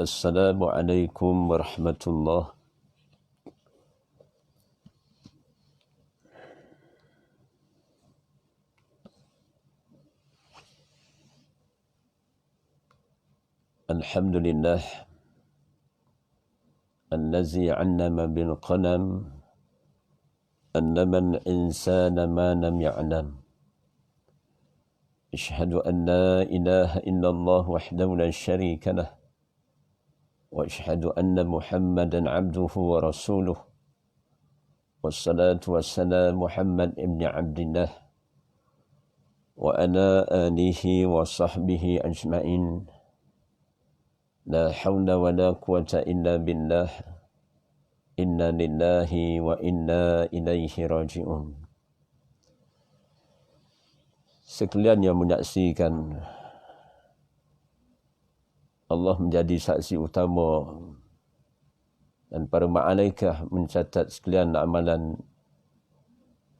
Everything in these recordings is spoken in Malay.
Assalamualaikum warahmatullahi. Alhamdulillah allazi 'allama bil qalam 'allama al-insana ma lam ya'lam. Asyhadu an la ilaha illallah wahdahu la syarika lah wa asyhadu anna Muhammadan 'abduhu wa rasuluh. Wassalatu wassalamu Muhammad ibn Abdillah wa ala alihi wa sahbihi ajma'in. La hawla wa la quwata illa billah. Inna lillahi wa inna ilaihi raji'un. Sekalian yang menyaksikan, Allah menjadi saksi utama dan para malaikat mencatat sekalian amalan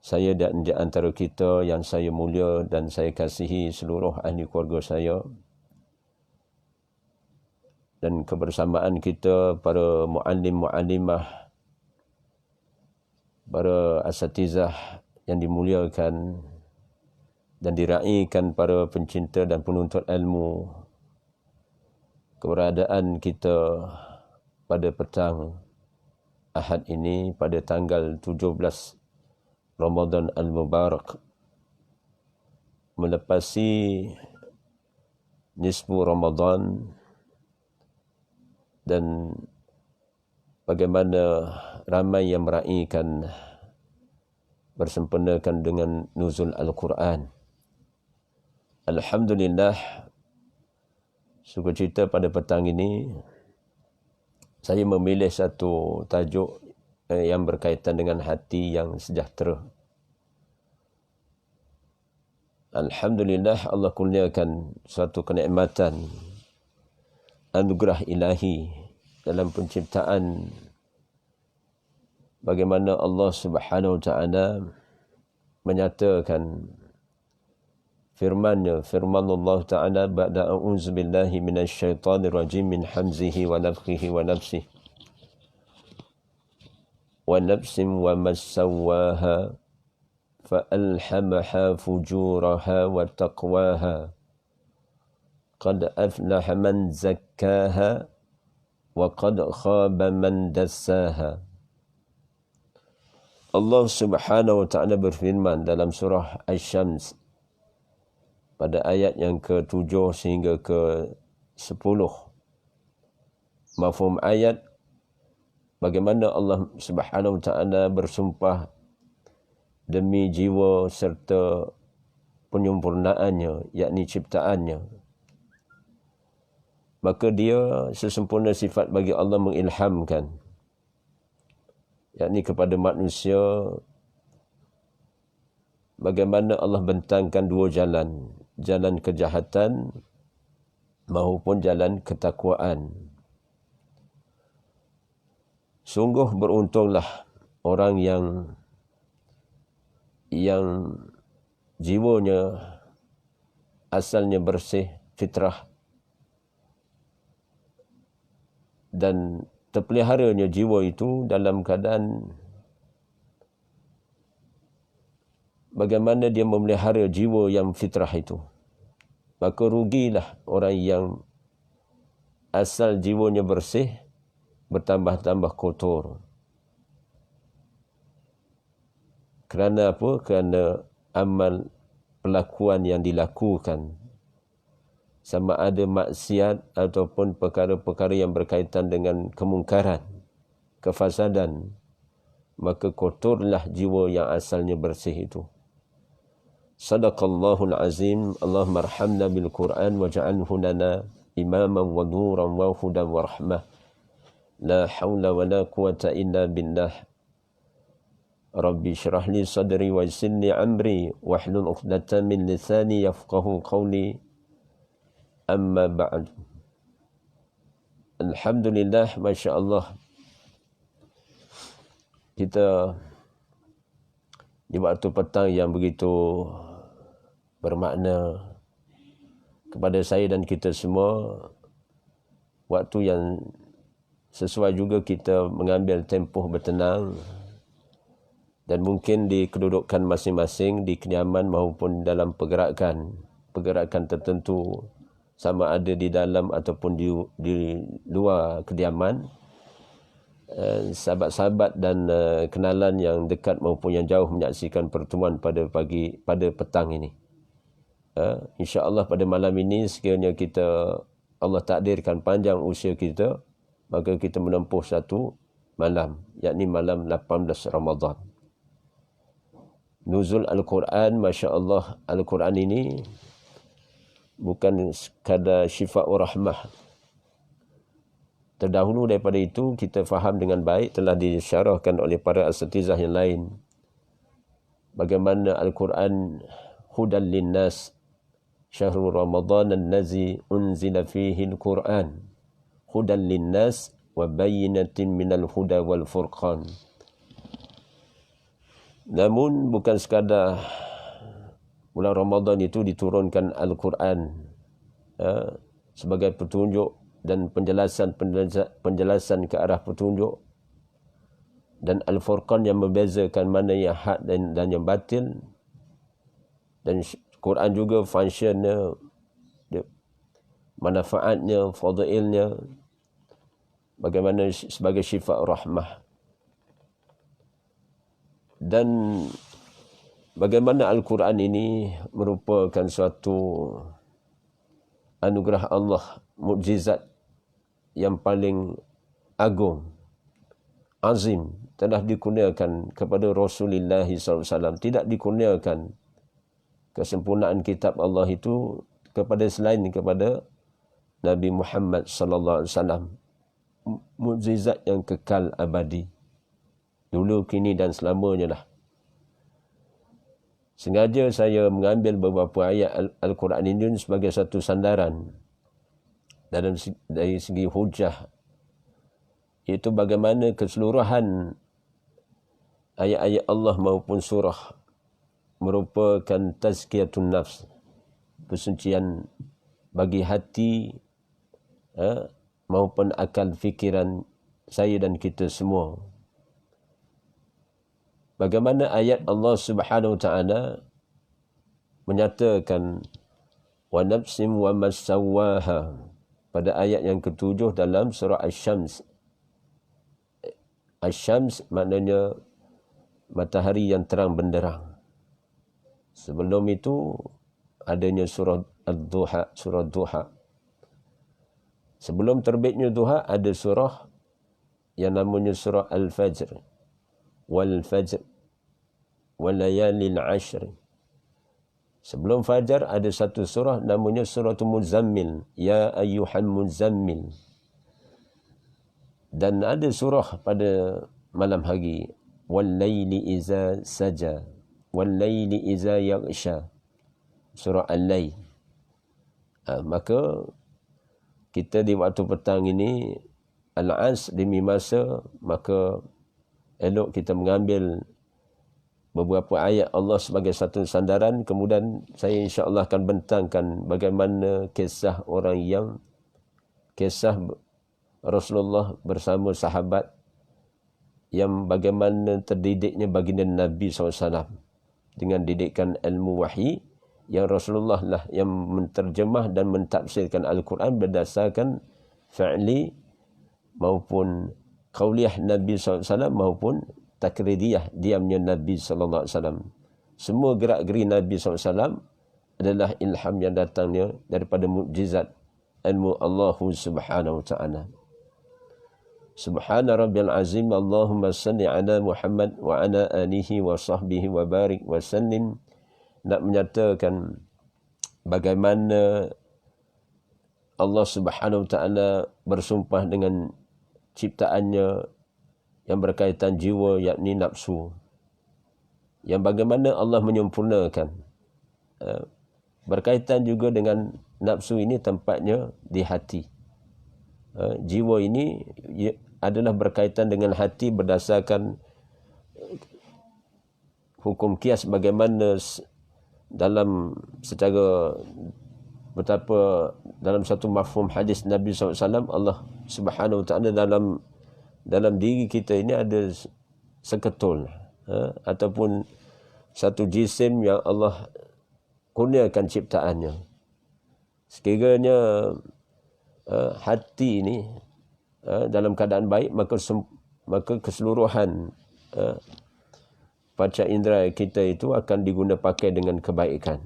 saya dan di antara kita yang saya mulia dan saya kasihi seluruh ahli keluarga saya, dan kebersamaan kita para muallim-muallimah, para asatizah yang dimuliakan dan diraikan para pencinta dan penuntut ilmu. Keberadaan kita pada petang Ahad ini pada tanggal 17 Ramadan Al-Mubarak, melepasi nisfu Ramadan, dan bagaimana ramai yang meraihkan bersempurnakan dengan nuzul Al-Quran. Alhamdulillah, sukacita pada petang ini saya memilih satu tajuk yang berkaitan dengan hati yang sejahtera. Alhamdulillah, Allah kurniakan suatu kenikmatan, anugerah ilahi dalam penciptaan, bagaimana Allah Subhanahu wa taala menyatakan firman-Nya, firman Allah taala ba'da a'udzu billahi minasyaitonir rajim min hamzihi wa nafthihi wa nafsihi wa nafsin wa massawaha fa alhamaha fujuraha wa taqwaha qad aflaha man zakkaha wa qad khaba man dassaha. Allah Subhanahu wa taala berfirman dalam surah Asy-Syams pada ayat yang ke-7 sehingga ke-10. Mafhum ayat, bagaimana Allah Subhanahu wa taala bersumpah demi jiwa serta penyempurnaannya, yakni ciptaannya. Maka dia sesempurna sifat bagi Allah mengilhamkan, yakni kepada manusia, bagaimana Allah bentangkan dua jalan, jalan kejahatan maupun jalan ketakwaan. Sungguh beruntunglah orang yang jiwanya asalnya bersih, fitrah, dan terpeliharanya jiwa itu dalam keadaan bagaimana dia memelihara jiwa yang fitrah itu. Maka rugilah orang yang asal jiwanya bersih bertambah-tambah kotor. Kerana apa? Kerana amal perlakuan yang dilakukan, sama ada maksiat ataupun perkara-perkara yang berkaitan dengan kemungkaran, kefasadan, maka kotorlah jiwa yang asalnya bersih itu. Sadaqallahul azim. Allahumma arhamna bil Quran waj'alhu lana imaman wa nuran wa hudan wa rahmah. La hawla wa la quwata illa billah. Rabbi syrah li sadri wa yassir li amri wahlul 'uqdatam min lisani yafqahu qawli. Amma ba'd. Alhamdulillah, Masya Allah, kita di waktu petang yang begitu bermakna kepada saya dan kita semua, waktu yang sesuai juga kita mengambil tempoh bertenang, dan mungkin di kedudukan masing-masing, di kediaman maupun dalam pergerakan tertentu, sama ada di dalam ataupun di luar kediaman, sahabat-sahabat dan kenalan yang dekat maupun yang jauh menyaksikan pertemuan pada petang ini. InsyaAllah pada malam ini sekiranya Allah takdirkan panjang usia kita, maka kita menempuh satu malam, yakni malam 18 Ramadan. Nuzul Al-Quran, Masya Allah, Al-Quran ini bukan sekadar syifa'ur rahmah. Terdahulu daripada itu, kita faham dengan baik, telah disyarahkan oleh para asatizah yang lain, bagaimana Al-Quran hudan linnas, syahrul Ramadan allazi unzila fihi Al-Quran, hudan linnas wa bayyinatin minal huda wal furqan. Namun bukan sekadar bulan Ramadan itu diturunkan Al-Quran sebagai petunjuk dan penjelasan ke arah petunjuk, dan Al-Furqan yang membezakan mana yang hak dan yang batil. Dan Quran juga fungsinya, manfaatnya, fadailnya, bagaimana sebagai syifa rahmah. Dan bagaimana Al-Quran ini merupakan suatu anugerah Allah, mukjizat yang paling agung, azim, telah dikurniakan kepada Rasulullah SAW. Tidak dikurniakan kesempurnaan kitab Allah itu selain kepada Nabi Muhammad SAW. Mukjizat yang kekal abadi, dulu, kini dan selamanya lah. Sengaja saya mengambil beberapa ayat Al-Quran ini sebagai satu sandaran dari segi hujah, iaitu bagaimana keseluruhan ayat-ayat Allah maupun surah merupakan tazkiyatun nafs, persucian bagi hati maupun akal fikiran saya dan kita semua. Bagaimana ayat Allah Subhanahu wa taala menyatakan wa nafsim wa massawaha pada ayat yang ke-7 dalam surah Asy-Syams. Asy-Syams maknanya matahari yang terang benderang. Sebelum itu adanya surah Ad-Duha, surah Duha. Sebelum terbitnya duha ada surah yang namanya surah Al-Fajr, wal fajr wal layalil ashr. Sebelum fajar ada satu surah namanya suratul Muzammil, ya ayyuhal muzammil. Dan ada surah pada malam hari, wal laili iza saja, wal laili iza yaghsha, surah Al-Lail. Maka kita di waktu petang ini, al-as, demi masa, maka elok kita mengambil beberapa ayat Allah sebagai satu sandaran. Kemudian saya insya-Allah akan bentangkan bagaimana kisah kisah Rasulullah bersama sahabat, yang bagaimana terdidiknya baginda Nabi SAW dengan didikan ilmu wahyi, yang Rasulullah lah yang menterjemah dan mentafsirkan Al-Quran berdasarkan fi'li maupun qauliyah Nabi SAW maupun takridiyah, diamnya Nabi SAW. Semua gerak-geri Nabi SAW adalah ilham yang datangnya daripada mukjizat ilmu Allah Subhanahu wa taala. Subhana rabbiyal azim, Allahumma salli ala Muhammad wa ala alihi wa sahbihi wa barik wa sallim. Nak menyatakan bagaimana Allah Subhanahu wa taala bersumpah dengan ciptaannya yang berkaitan jiwa, yakni nafsu, yang bagaimana Allah menyempurnakan. Berkaitan juga dengan nafsu ini tempatnya di hati. Jiwa ini adalah berkaitan dengan hati berdasarkan hukum kias, bagaimana dalam secara betapa dalam satu mafhum hadis Nabi SAW, Allah Subhanahu Wa Taala dalam diri kita ini ada seketul, ataupun satu jisim yang Allah kurniakan ciptaannya. Sekiranya hati ini dalam keadaan baik, maka keseluruhan panca indera kita itu akan diguna pakai dengan kebaikan.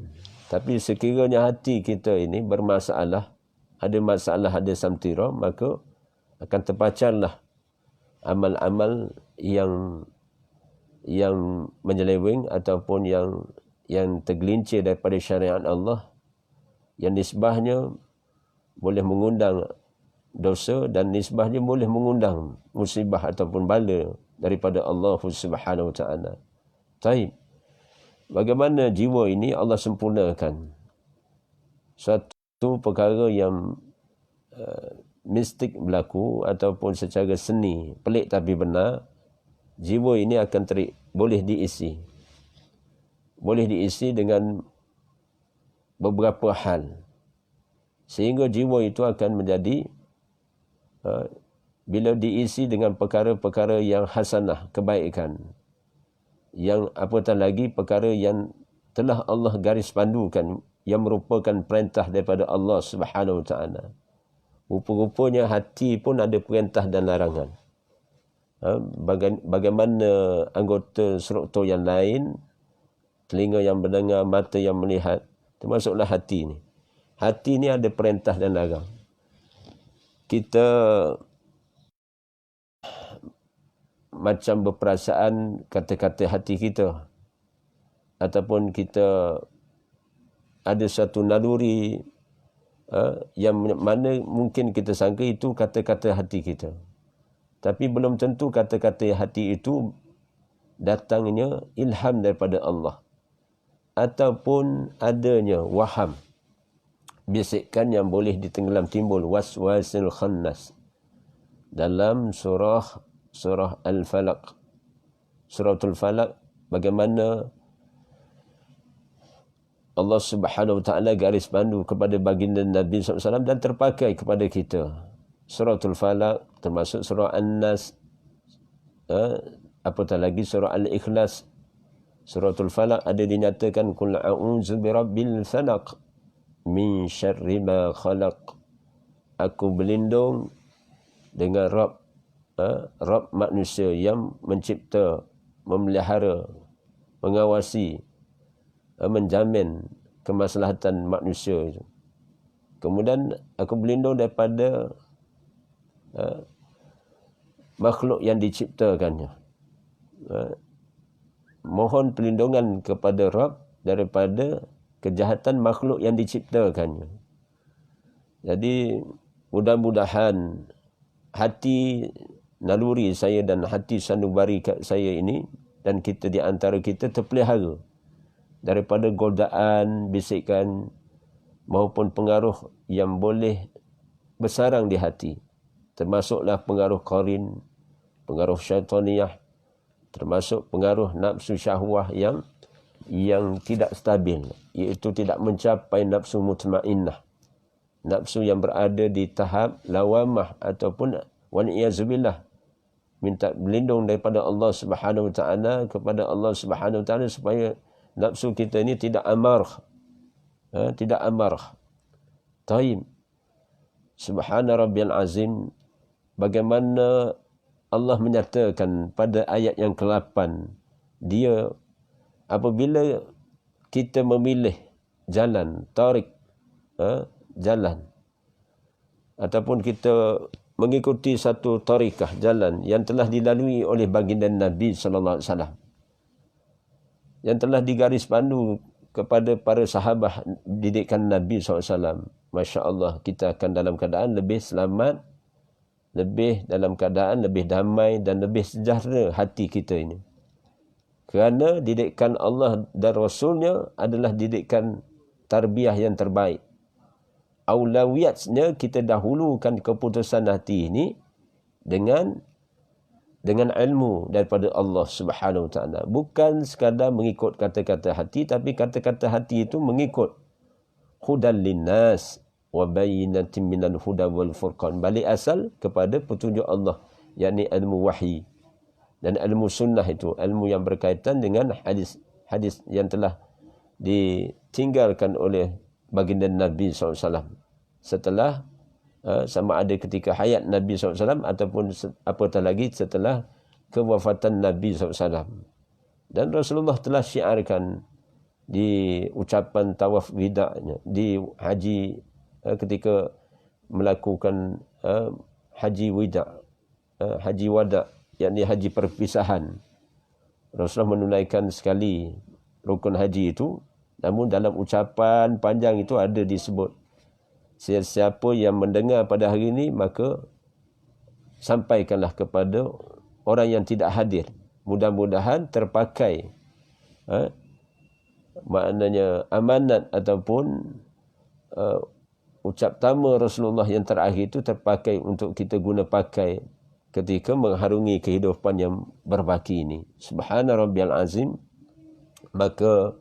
Tapi sekiranya hati kita ini bermasalah, ada masalah, ada samtira, maka akan terpacarlah amal-amal yang menyeleweng ataupun yang tergelincir daripada syariat Allah, yang nisbahnya boleh mengundang dosa dan nisbahnya boleh mengundang musibah ataupun bala daripada Allah Subhanahu Wa Taala. Taib. Bagaimana jiwa ini Allah sempurnakan? Suatu perkara yang mistik berlaku ataupun secara seni, pelik tapi benar, jiwa ini akan boleh diisi. Boleh diisi dengan beberapa hal. Sehingga jiwa itu akan menjadi, bila diisi dengan perkara-perkara yang hasanah, kebaikan, yang apatah lagi perkara yang telah Allah garis pandukan, yang merupakan perintah daripada Allah Subhanahu Wa Taala. Rupa-rupanya hati pun ada perintah dan larangan. Bagaimana anggota struktur yang lain, telinga yang mendengar, mata yang melihat, termasuklah hati ni. Hati ni ada perintah dan larang. Kita macam berperasaan kata-kata hati kita, ataupun kita ada satu naluri yang mana mungkin kita sangka itu kata-kata hati kita, tapi belum tentu kata-kata hati itu datangnya ilham daripada Allah, ataupun adanya waham, bisikan yang boleh ditenggelam, timbul waswasil khannas dalam surah Al-Falaq. Suratul Falaq, bagaimana Allah Subhanahu Wa Taala garis pandu kepada baginda Nabi SAW dan terpakai kepada kita. Suratul Falaq termasuk surah An-Nas, apatah lagi surah Al-Ikhlas. Suratul Falaq ada dinyatakan qul a'udzu birabbil falaq min syarri ma khalaq. Aku berlindung dengan Rabb manusia yang mencipta, memelihara, mengawasi, menjamin kemaslahatan manusia itu. Kemudian aku berlindung daripada makhluk yang diciptakannya. Mohon perlindungan kepada Rabb daripada kejahatan makhluk yang diciptakannya. Jadi mudah-mudahan hati naluri saya dan hati sanubari saya ini dan kita di antara kita terpelihara daripada godaan, bisikan maupun pengaruh yang boleh bersarang di hati. Termasuklah pengaruh qarin, pengaruh syaitaniyah, termasuk pengaruh nafsu syahwah yang tidak stabil, iaitu tidak mencapai nafsu mutmainnah. Nafsu yang berada di tahap lawamah ataupun waniyazubillah. Minta berlindung daripada Allah Subhanahu Wa Taala, kepada Allah Subhanahu Wa Taala supaya nafsu kita ini tidak amarah. Tidak amarah. Taib. Subhana Rabbiyal Azim. Bagaimana Allah menyatakan pada ayat yang ke-8, dia apabila kita memilih jalan, tarik, jalan, ataupun kita mengikuti satu tarikah, jalan yang telah dilalui oleh baginda Nabi sallallahu alaihi wasallam, yang telah digaris pandu kepada para sahabat didikan Nabi SAW. Masya Allah, kita akan dalam keadaan lebih selamat, lebih dalam keadaan lebih damai dan lebih sejahtera hati kita ini. Kerana didikan Allah dan Rasulnya adalah didikan tarbiyah yang terbaik. Aulawiyatnya kita dahulukan keputusan hati ini dengan ilmu daripada Allah Subhanahu Wa Taala. Bukan sekadar mengikut kata-kata hati, tapi kata-kata hati itu mengikut hudal linnas, wa bayyinatin minal huda wal furqan. Balik asal kepada petunjuk Allah, yakni ilmu wahyi dan ilmu sunnah, itu ilmu yang berkaitan dengan hadis yang telah ditinggalkan oleh baginda Nabi SAW setelah sama ada ketika hayat Nabi SAW ataupun apatah lagi setelah kewafatan Nabi SAW. Dan Rasulullah telah syiarkan di ucapan tawaf wida'nya, di haji ketika melakukan haji wada', yakni haji perpisahan. Rasulullah menunaikan sekali rukun haji itu, namun dalam ucapan panjang itu ada disebut, siapa yang mendengar pada hari ini maka sampaikanlah kepada orang yang tidak hadir. Mudah-mudahan terpakai maknanya amanat ataupun ucap tama Rasulullah yang terakhir itu terpakai untuk kita guna pakai ketika mengharungi kehidupan yang berbaki ini. Subhana rabbiyal azim. Maka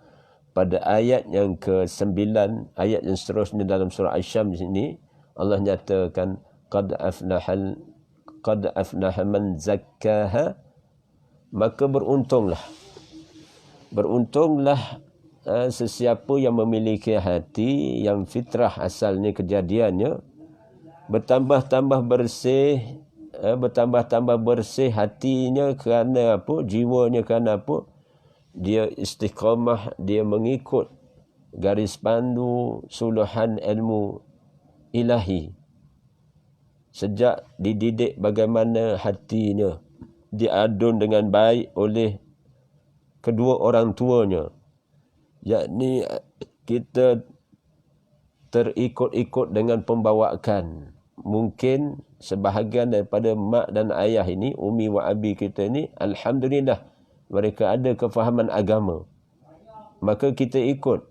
pada ayat yang ke-9, ayat yang seterusnya dalam surah Asy-Syams ini, Allah nyatakan qad aflaha man zakkaha, maka beruntunglah sesiapa yang memiliki hati yang fitrah asalnya kejadiannya bertambah-tambah bersih hatinya kerana apa? Jiwanya kerana apa? Dia istiqamah, dia mengikut garis pandu suluhan ilmu ilahi. Sejak dididik bagaimana hatinya diadun dengan baik oleh kedua orang tuanya, yakni kita terikut-ikut dengan pembawaan. Mungkin sebahagian daripada mak dan ayah ini, umi wa abi kita ini, alhamdulillah mereka ada kefahaman agama, maka kita ikut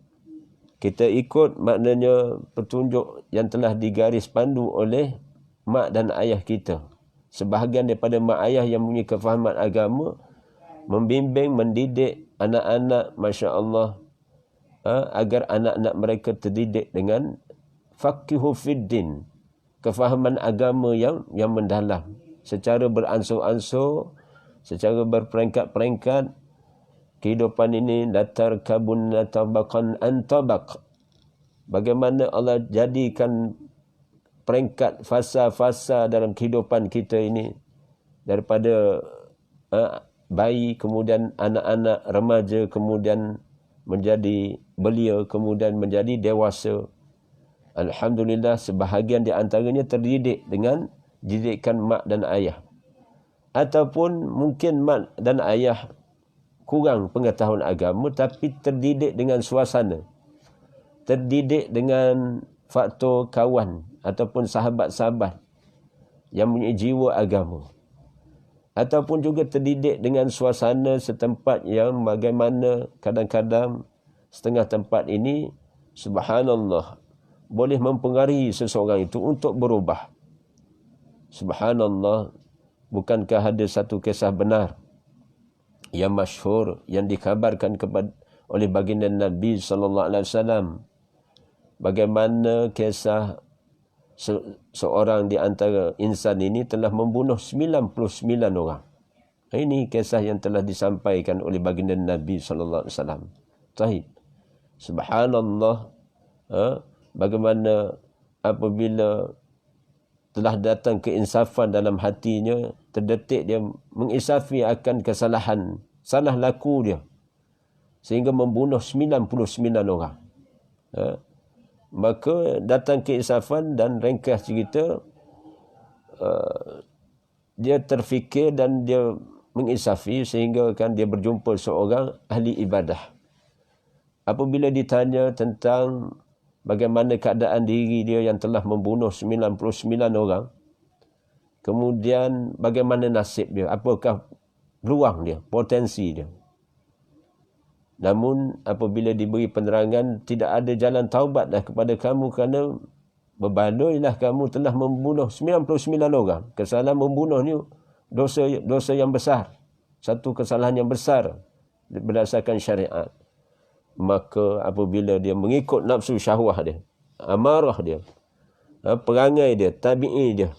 maknanya petunjuk yang telah digaris pandu oleh mak dan ayah kita. Sebahagian daripada mak ayah yang mempunyai kefahaman agama membimbing, mendidik anak-anak, masya-Allah, agar anak-anak mereka terdidik dengan faqihu fiddin, kefahaman agama yang mendalam, secara beransur-ansur, secara berperingkat-peringkat. Kehidupan ini latar kabun tabaqan antabaq. Bagaimana Allah jadikan peringkat fasa-fasa dalam kehidupan kita ini, daripada bayi, kemudian anak-anak, remaja, kemudian menjadi belia, kemudian menjadi dewasa. Alhamdulillah sebahagian di antaranya terdidik dengan didikan mak dan ayah. Ataupun mungkin mak dan ayah kurang pengetahuan agama tapi terdidik dengan suasana, terdidik dengan faktor kawan ataupun sahabat-sahabat yang mempunyai jiwa agama. Ataupun juga terdidik dengan suasana setempat yang bagaimana kadang-kadang setengah tempat ini, subhanallah, boleh mempengaruhi seseorang itu untuk berubah. Subhanallah, bukankah ada satu kisah benar yang masyhur yang dikabarkan oleh baginda Nabi SAW, bagaimana kisah seorang di antara insan ini telah membunuh 99 orang. Ini kisah yang telah disampaikan oleh baginda Nabi SAW. Taib. Subhanallah, bagaimana apabila telah datang keinsafan dalam hatinya, terdetik dia menginsafi akan kesalahan, salah laku dia, sehingga membunuh 99 orang. Maka datang keinsafan dan ringkas cerita, dia terfikir dan dia menginsafi sehingga kan dia berjumpa seorang ahli ibadah. Apabila ditanya tentang bagaimana keadaan diri dia yang telah membunuh 99 orang, kemudian bagaimana nasib dia, apakah peluang dia, potensi dia. Namun apabila diberi penerangan, tidak ada jalan taubat dah kepada kamu kerana berbaloi-lah kamu telah membunuh 99 orang. Kesalahan membunuh ni dosa yang besar, satu kesalahan yang besar berdasarkan syariat. Maka apabila dia mengikut nafsu syahwah dia, amarah dia, perangai dia, tabi'i dia,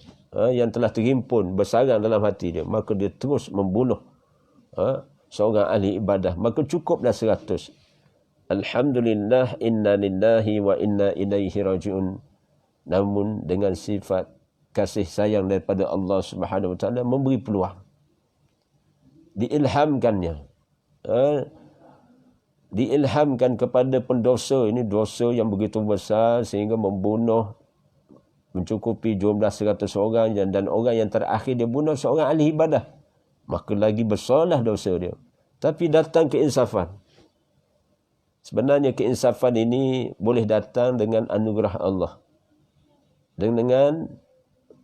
yang telah terhimpun, bersarang dalam hati dia, maka dia terus membunuh seorang ahli ibadah, maka cukuplah 100. Alhamdulillah, inna lillahi wa inna ilaihi raji'un. Namun dengan sifat kasih sayang daripada Allah Subhanahu wa taala memberi peluang. Diilhamkannya. Diilhamkan kepada pendosa ini, dosa yang begitu besar sehingga membunuh mencukupi jumlah 100 orang, dan orang yang terakhir dia bunuh seorang ahli ibadah. Maka lagi besarlah dosa dia. Tapi datang keinsafan. Sebenarnya keinsafan ini boleh datang dengan anugerah Allah. Dengan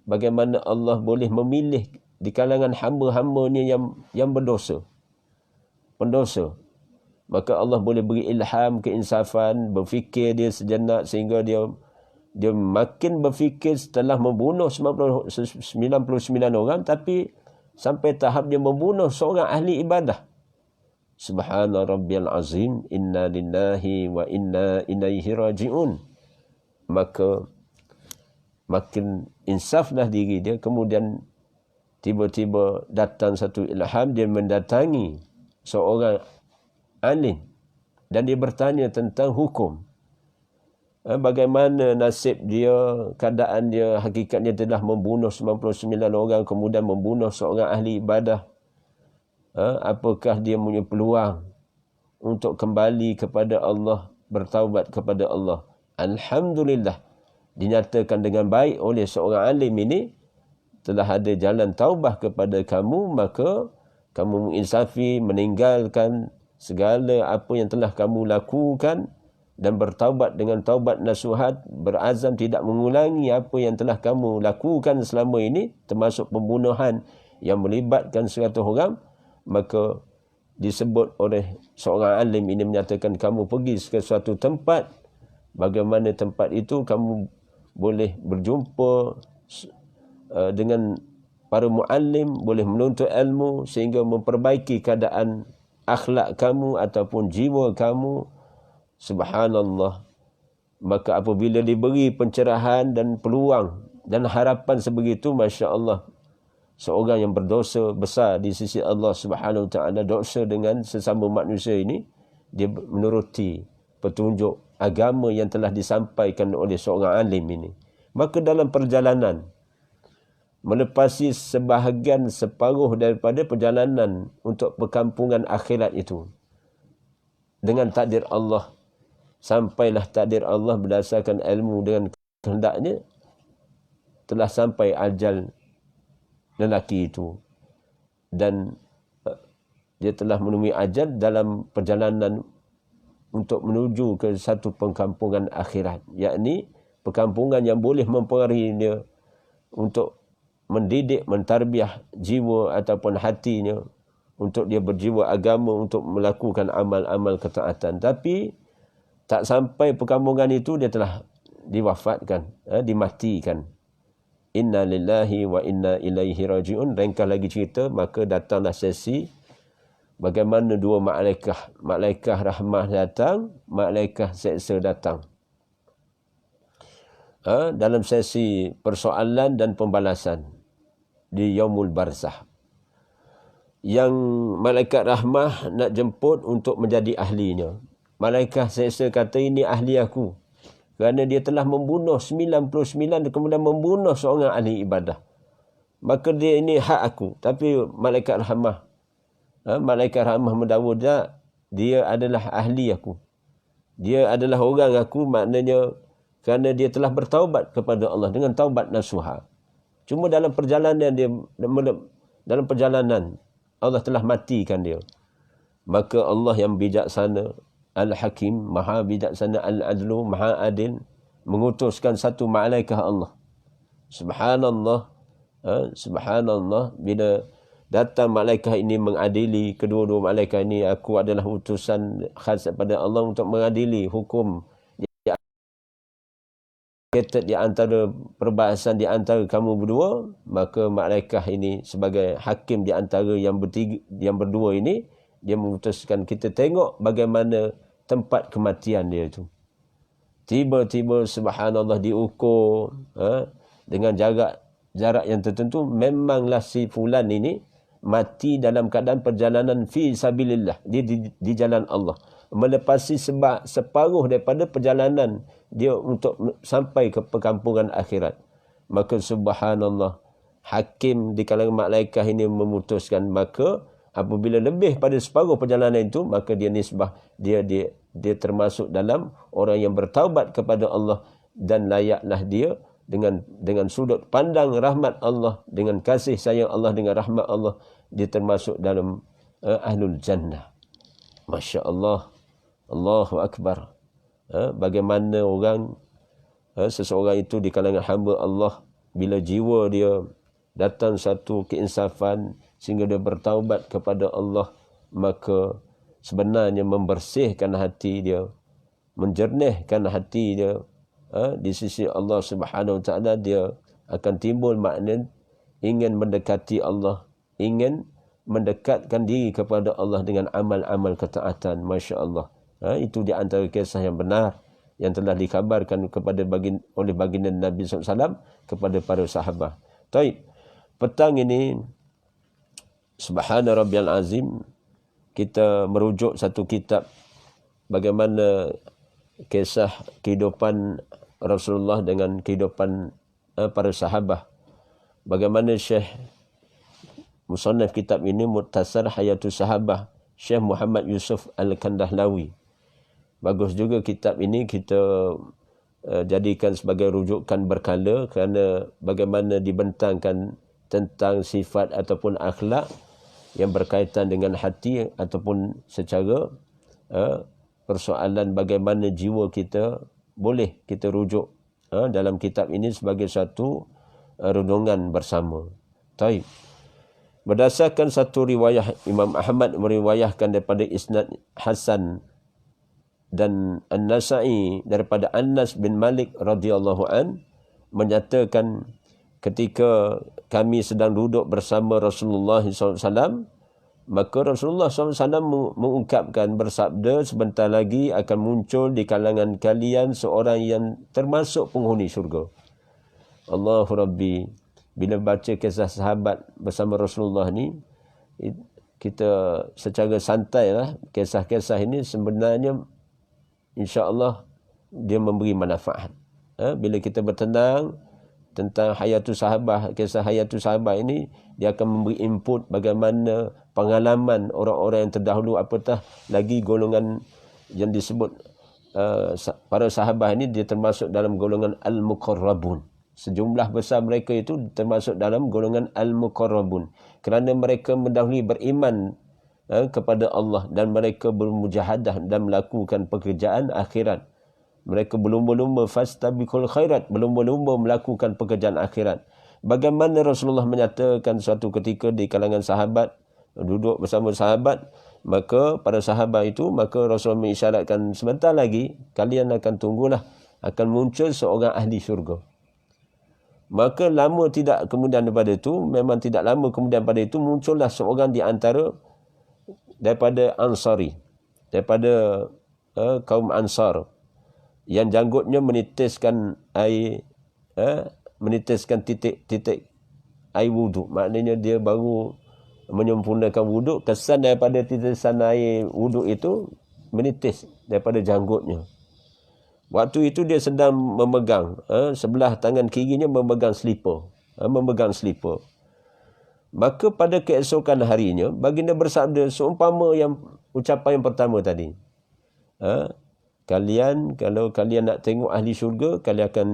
bagaimana Allah boleh memilih di kalangan hamba-hambanya yang berdosa, pendosa. Maka Allah boleh beri ilham keinsafan, berfikir dia sejenak sehingga dia makin berfikir setelah membunuh 99 orang, tapi sampai tahap dia membunuh seorang ahli ibadah. Subhana rabbiyal azim, inna lillahi wa inna ilaihi raji'un. Maka makin insaflah diri dia. Kemudian tiba-tiba datang satu ilham, dia mendatangi seorang alim dan dia bertanya tentang hukum. Bagaimana nasib dia, keadaan dia, hakikatnya telah membunuh 99 orang, kemudian membunuh seorang ahli ibadah. Apakah dia punya peluang untuk kembali kepada Allah, bertaubat kepada Allah? Alhamdulillah, dinyatakan dengan baik oleh seorang alim ini, telah ada jalan taubah kepada kamu, maka kamu menginsafi, meninggalkan segala apa yang telah kamu lakukan dan bertaubat dengan taubat nasuhat, berazam tidak mengulangi apa yang telah kamu lakukan selama ini, termasuk pembunuhan yang melibatkan 100 orang. Maka disebut oleh seorang alim ini, menyatakan kamu pergi ke suatu tempat, bagaimana tempat itu kamu boleh berjumpa dengan para muallim, boleh menuntut ilmu sehingga memperbaiki keadaan akhlak kamu ataupun jiwa kamu. Subhanallah. Maka apabila diberi pencerahan dan peluang dan harapan sebegitu, Masya Allah, seorang yang berdosa besar di sisi Allah Subhanahu wa taala, dosa dengan sesama manusia ini, dia menuruti petunjuk agama yang telah disampaikan oleh seorang alim ini. Maka dalam perjalanan, melepasi sebahagian separuh daripada perjalanan untuk perkampungan akhirat itu, dengan takdir Allah, sampailah takdir Allah berdasarkan ilmu dengan kehendaknya, telah sampai ajal lelaki itu, dan dia telah menemui ajal dalam perjalanan untuk menuju ke satu perkampungan akhirat, yakni perkampungan yang boleh mempengaruhi dia untuk mendidik, mentarbiah jiwa ataupun hatinya, untuk dia berjiwa agama, untuk melakukan amal-amal ketaatan. Tapi tak sampai perkampungan itu, dia telah diwafatkan, dimatikan. Inna lillahi wa inna ilaihi raji'un. Ringkas lagi cerita, maka datanglah sesi bagaimana dua malaikat rahmah datang, malaikat seksa datang. Dalam sesi persoalan dan pembalasan di Yaumul Barzah. Yang malaikat rahmah nak jemput untuk menjadi ahlinya. Malaikat seksa kata, ini ahli aku, kerana dia telah membunuh 99 dan kemudian membunuh seorang ahli ibadah. Maka dia ini hak aku. Tapi malaikat rahmah, malaikat rahmah mendakwa dia adalah ahli aku. Dia adalah orang aku, maknanya kerana dia telah bertaubat kepada Allah dengan taubat nasuha. Cuma dalam perjalanan Allah telah matikan dia. Maka Allah yang bijaksana, Al-Hakim, Maha bijaksana, Al-Adlu, Maha adil, mengutuskan satu malaikat Allah. Subhanallah. Subhanallah. Bila datang malaikat ini mengadili, kedua-dua malaikat ini, aku adalah utusan khas daripada Allah untuk mengadili hukum di antara perbahasan di antara kamu berdua. Maka malaikat ini sebagai hakim di antara yang berdua ini, dia memutuskan, kita tengok bagaimana tempat kematian dia itu. tiba-tiba subhanallah diukur dengan jarak yang tertentu, memanglah si fulan ini mati dalam keadaan perjalanan fi sabilillah, dia di jalan Allah, melepasi separuh daripada perjalanan dia untuk sampai ke perkampungan akhirat. Maka subhanallah, hakim di kalangan malaikat ini memutuskan, maka apabila lebih pada separuh perjalanan itu, maka dia nisbah dia termasuk dalam orang yang bertaubat kepada Allah, dan layaklah dia dengan sudut pandang rahmat Allah, dengan kasih sayang Allah, dengan rahmat Allah, dia termasuk dalam ahlul jannah. Masya Allah, Allahu Akbar. Bagaimana orang, seseorang itu di kalangan hamba Allah, bila jiwa dia datang satu keinsafan sehingga dia bertaubat kepada Allah, maka sebenarnya membersihkan hati dia, menjernihkan hati dia. Di sisi Allah Subhanahu Wa Taala, dia akan timbul makna ingin mendekati Allah, ingin mendekatkan diri kepada Allah dengan amal-amal ketaatan. Masya Allah. Itu di antara kisah yang benar yang telah dikabarkan oleh baginda Nabi SAW kepada para sahabat. Taib. Petang ini, Subhana Rabbiyal Azim, kita merujuk satu kitab bagaimana kisah kehidupan Rasulullah dengan kehidupan para sahabat. Bagaimana Syekh musannaf kitab ini, Mukhtasar Hayatus Sahabah, Syekh Muhammad Yusuf Al-Kandahlawi. Bagus juga kitab ini kita jadikan sebagai rujukan berkala, kerana bagaimana dibentangkan tentang sifat ataupun akhlak yang berkaitan dengan hati, ataupun secara persoalan bagaimana jiwa kita boleh kita rujuk dalam kitab ini sebagai satu renungan bersama. Taib. Berdasarkan satu riwayah, Imam Ahmad meriwayahkan daripada isnad Hasan dan An-Nasa'i daripada Anas bin Malik radhiyallahu an, menyatakan ketika kami sedang duduk bersama Rasulullah SAW, maka Rasulullah SAW mengungkapkan, bersabda, sebentar lagi akan muncul di kalangan kalian seorang yang termasuk penghuni syurga. Allahu Rabbi. Bila baca kisah sahabat bersama Rasulullah ni, kita secara santai lah, kisah-kisah ini sebenarnya insya-Allah dia memberi manfaat. Bila kita bertenang tentang hayatus sahabah, kisah hayatus sahabah ini, dia akan memberi input bagaimana pengalaman orang-orang yang terdahulu, apatah lagi golongan yang disebut para sahabah ini, dia termasuk dalam golongan al-muqarrabun. Sejumlah besar mereka itu termasuk dalam golongan al-muqarrabun, kerana mereka mendahului beriman kepada Allah, dan mereka bermujahadah dan melakukan pekerjaan akhirat. Mereka berlumba-lumba, fastabiqul khairat, berlumba-lumba melakukan pekerjaan akhirat. Bagaimana Rasulullah menyatakan suatu ketika di kalangan sahabat, duduk bersama sahabat, maka para sahabat itu, maka Rasulullah mengisyaratkan, sebentar lagi kalian akan tunggulah, akan muncul seorang ahli syurga. Maka lama tidak kemudian daripada itu, memang tidak lama kemudian daripada itu, muncullah seorang di antara daripada Ansari, daripada kaum Ansar, yang janggutnya menitiskan air, menitiskan titik-titik air wuduk. Maknanya dia baru menyempurnakan wuduk, kesan daripada titisan air wuduk itu menitis daripada janggutnya. Waktu itu dia sedang memegang, sebelah tangan kirinya memegang slipper, Maka pada keesokan harinya, baginda bersabda seumpama yang ucapan yang pertama tadi. Kalian, kalau kalian nak tengok ahli syurga, kalian akan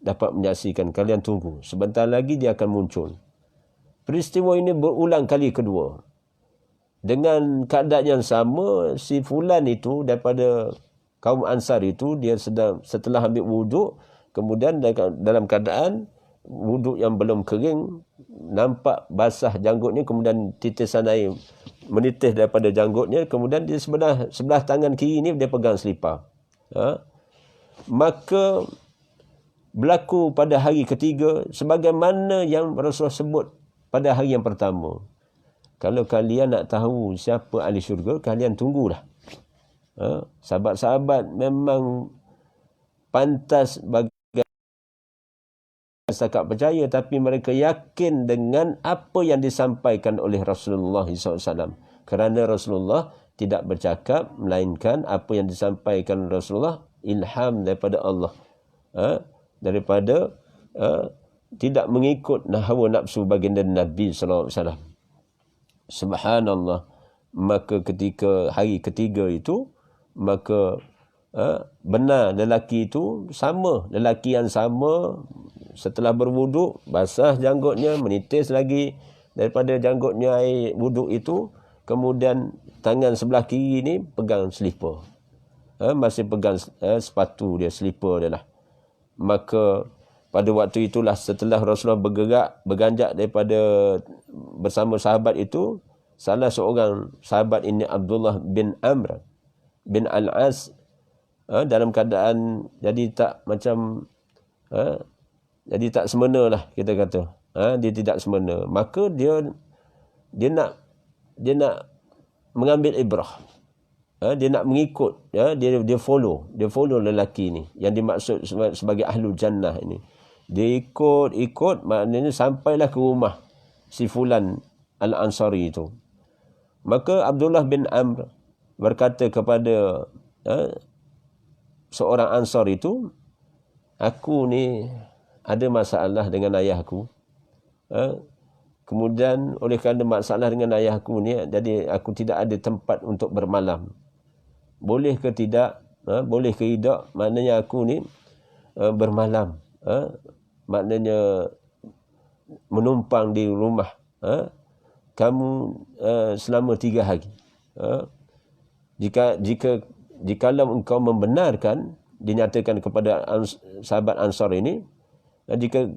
dapat menyaksikan. Kalian tunggu, sebentar lagi dia akan muncul. Peristiwa ini berulang kali kedua. Dengan keadaan yang sama, si fulan itu daripada kaum Ansar itu, dia setelah ambil wuduk, kemudian dalam keadaan wuduk yang belum kering, nampak basah janggutnya, kemudian titisan air menitis daripada janggutnya, kemudian dia sebelah tangan kiri ni dia pegang selipar. Maka berlaku pada hari ketiga sebagaimana yang Rasulullah sebut pada hari yang pertama. Kalau kalian nak tahu siapa ahli syurga, kalian tunggulah. Sahabat-sahabat memang pantas bagi setakat percaya, tapi mereka yakin dengan apa yang disampaikan oleh Rasulullah SAW. Kerana Rasulullah tidak bercakap, melainkan apa yang disampaikan Rasulullah ilham daripada Allah. Daripada tidak mengikut hawa nafsu baginda Nabi SAW. Subhanallah. Maka ketika hari ketiga itu, maka benar lelaki itu sama, lelaki yang sama setelah berwuduk, basah janggutnya, menitis lagi daripada janggutnya air wuduk itu, kemudian tangan sebelah kiri ni pegang selipar, masih pegang sepatu dia, selipar dia lah. Maka pada waktu itulah, setelah Rasulullah berganjak daripada bersama sahabat itu, salah seorang sahabat ini, Abdullah bin Amr bin Al-As, dalam keadaan jadi tak macam jadi tak semena lah, kita kata. Dia tidak semena. Maka dia nak mengambil ibrah. Dia nak mengikut, dia follow lelaki ni yang dimaksud sebagai ahlul jannah ini. Dia ikut, maknanya sampailah ke rumah si fulan Al-Ansari itu. Maka Abdullah bin Amr berkata kepada seorang Ansar itu, aku ni ada masalah dengan ayahku. Kemudian oleh kerana masalah dengan ayahku ni, jadi aku tidak ada tempat untuk bermalam. Boleh ke tidak? Boleh ke tidak? Maknanya aku ni bermalam. Maknanya menumpang di rumah kamu selama 3 hari. Jikalau engkau membenarkan, dinyatakan kepada sahabat Ansar ini, jika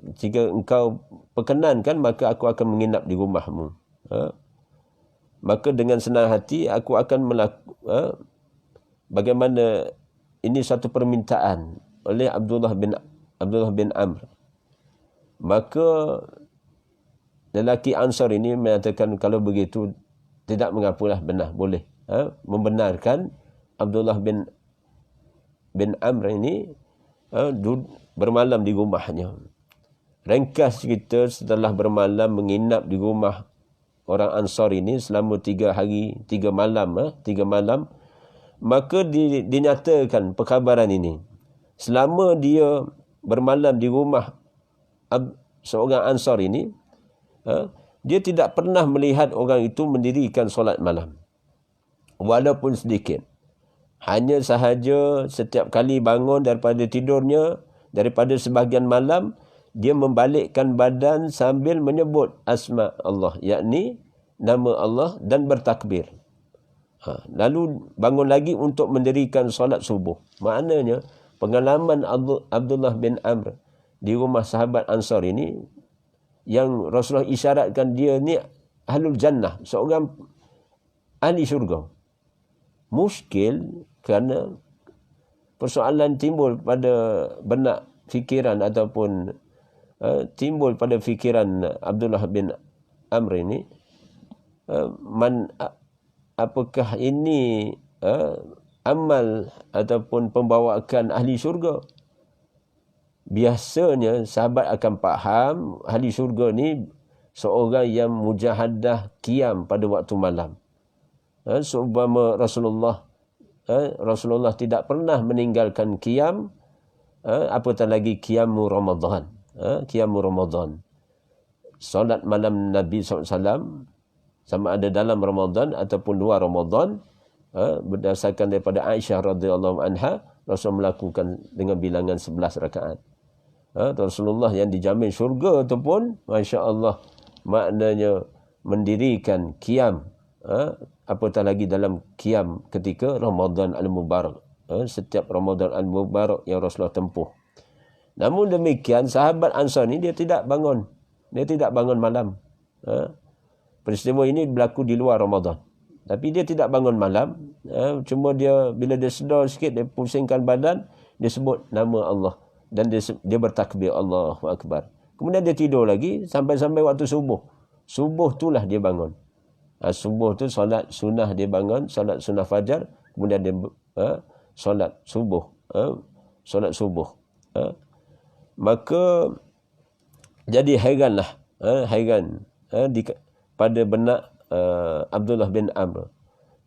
engkau perkenankan, maka aku akan menginap di rumahmu. Maka dengan senang hati aku akan bagaimana ini satu permintaan oleh Abdullah bin Amr. Maka lelaki Ansar ini menyatakan, kalau begitu tidak mengapalah, benar, boleh. Membenarkan Abdullah bin Amr ini bermalam di rumahnya. Ringkas cerita, setelah bermalam menginap di rumah orang Ansar ini selama 3 hari 3 malam, maka dinyatakan perkabaran ini. Selama dia bermalam di rumah seorang Ansar ini, dia tidak pernah melihat orang itu mendirikan solat malam, walaupun sedikit. Hanya sahaja setiap kali bangun daripada tidurnya, daripada sebahagian malam, dia membalikkan badan sambil menyebut asma Allah, yakni nama Allah, dan bertakbir. Lalu bangun lagi untuk mendirikan solat subuh. Maknanya pengalaman Abdullah bin Amr di rumah sahabat Ansar ini, yang Rasulullah isyaratkan dia ni ahlul jannah, seorang ahli syurga. Muskil kerana persoalan timbul pada benak fikiran ataupun timbul pada fikiran Abdullah bin Amr ini, apakah ini amal ataupun pembawaan ahli syurga? Biasanya sahabat akan faham ahli syurga ni seorang yang mujahadah qiyam pada waktu malam. Seumpama Rasulullah tidak pernah meninggalkan qiyam, apatah lagi qiyamu Ramadan. Qiyamu Ramadan, solat malam Nabi SAW, sama ada dalam Ramadan ataupun luar Ramadan, berdasarkan daripada Aisyah radhiyallahu anha, Rasul melakukan dengan bilangan 11 rakaat. Rasulullah yang dijamin syurga itu pun, Masya Allah, maknanya mendirikan qiyam, apatah lagi dalam qiyam ketika Ramadan Al-Mubarak, setiap Ramadan Al-Mubarak yang Rasulullah tempuh. Namun demikian, sahabat Ansar ni dia tidak bangun malam. Peristiwa ini berlaku di luar Ramadan, tapi dia tidak bangun malam. Cuma dia, bila dia sedar sikit, dia pusingkan badan, dia sebut nama Allah, dan dia bertakbir Allahu Akbar. Kemudian dia tidur lagi sampai waktu subuh. Subuh itulah dia bangun. Subuh tu solat sunnah, dia bangun solat sunnah fajar, kemudian dia solat subuh. solat subuh. Maka jadi hairanlah, hairan pada benak Abdullah bin Amr.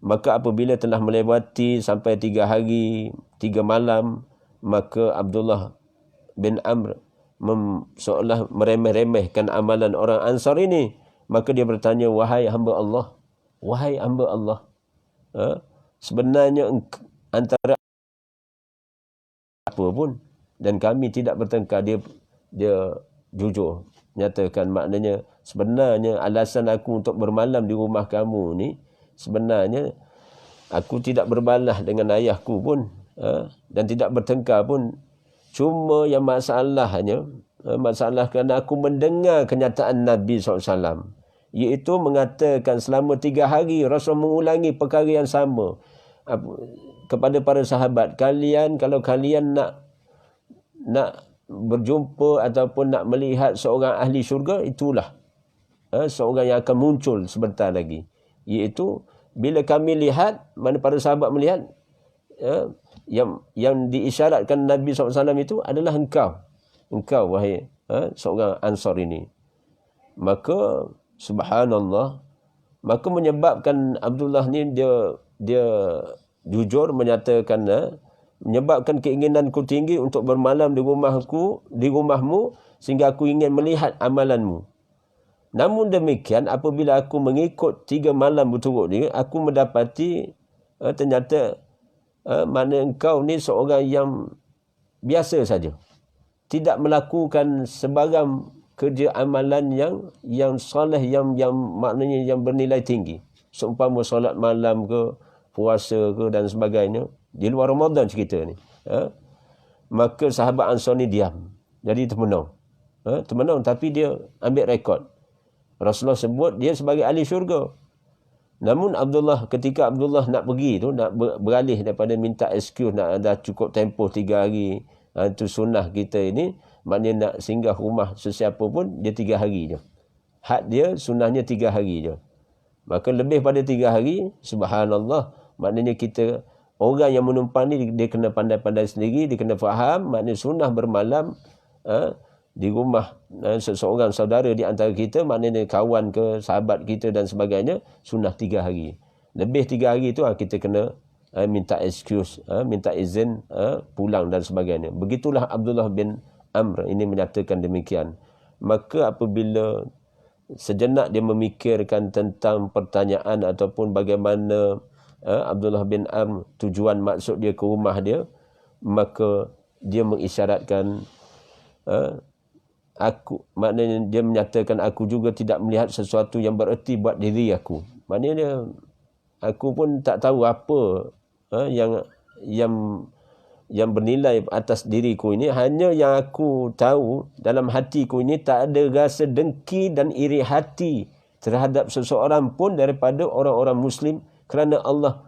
Maka apabila telah melewati sampai 3 hari 3 malam, maka Abdullah bin Amr seolah meremeh-remehkan amalan orang Ansar ini. Maka dia bertanya, wahai hamba Allah, sebenarnya antara apa pun dan kami tidak bertengkar. Dia jujur nyatakan, maknanya sebenarnya alasan aku untuk bermalam di rumah kamu ni, sebenarnya aku tidak berbalah dengan ayahku pun, dan tidak bertengkar pun. Cuma yang masalahnya, kerana aku mendengar kenyataan Nabi SAW, iaitu mengatakan selama 3 hari Rasul mengulangi perkara yang sama kepada para sahabat. Kalau kalian nak berjumpa ataupun nak melihat seorang ahli syurga, itulah seorang yang akan muncul sebentar lagi. Iaitu bila kami lihat, mana para sahabat melihat, yang diisyaratkan Nabi SAW itu adalah engkau wahai seorang Ansar ini. Maka subhanallah, maka menyebabkan Abdullah ni dia jujur menyatakan, menyebabkan keinginanku tinggi untuk bermalam di rumahmu sehingga aku ingin melihat amalanmu. Namun demikian, apabila aku mengikut 3 malam berturut ni, aku mendapati ternyata mana engkau ni seorang yang biasa saja, tidak melakukan sebarang kerja amalan yang soleh, yang maknanya yang bernilai tinggi, seumpama solat malam ke, puasa ke dan sebagainya, di luar Ramadan cerita ni. Maka sahabat Ansar ni diam, jadi termenung, tapi dia ambil rekod. Rasulullah sebut dia sebagai ahli syurga. Namun ketika Abdullah nak pergi tu, nak beralih daripada minta excuse, nak ada cukup tempoh 3 hari, itu sunnah kita ini, maknanya nak singgah rumah sesiapa pun, dia 3 hari je. Had dia sunnahnya 3 hari je. Maka lebih pada 3 hari, subhanallah, maknanya kita, orang yang menumpang ni, dia kena pandai-pandai sendiri, dia kena faham, maknanya sunnah bermalam di rumah seseorang saudara di antara kita, maknanya kawan ke, sahabat kita dan sebagainya, sunnah 3 hari. Lebih 3 hari tu kita kena minta excuse, minta izin pulang dan sebagainya. Begitulah Abdullah bin Amr ini menyatakan demikian. Maka apabila sejenak dia memikirkan tentang pertanyaan ataupun bagaimana Abdullah bin Amr, tujuan maksud dia ke rumah dia, maka dia mengisyaratkan, maknanya dia menyatakan, aku juga tidak melihat sesuatu yang bererti buat diri aku. Maknanya aku pun tak tahu apa yang bernilai atas diriku ini. Hanya yang aku tahu dalam hatiku ini, tak ada rasa dengki dan iri hati terhadap seseorang pun daripada orang-orang Muslim kerana Allah.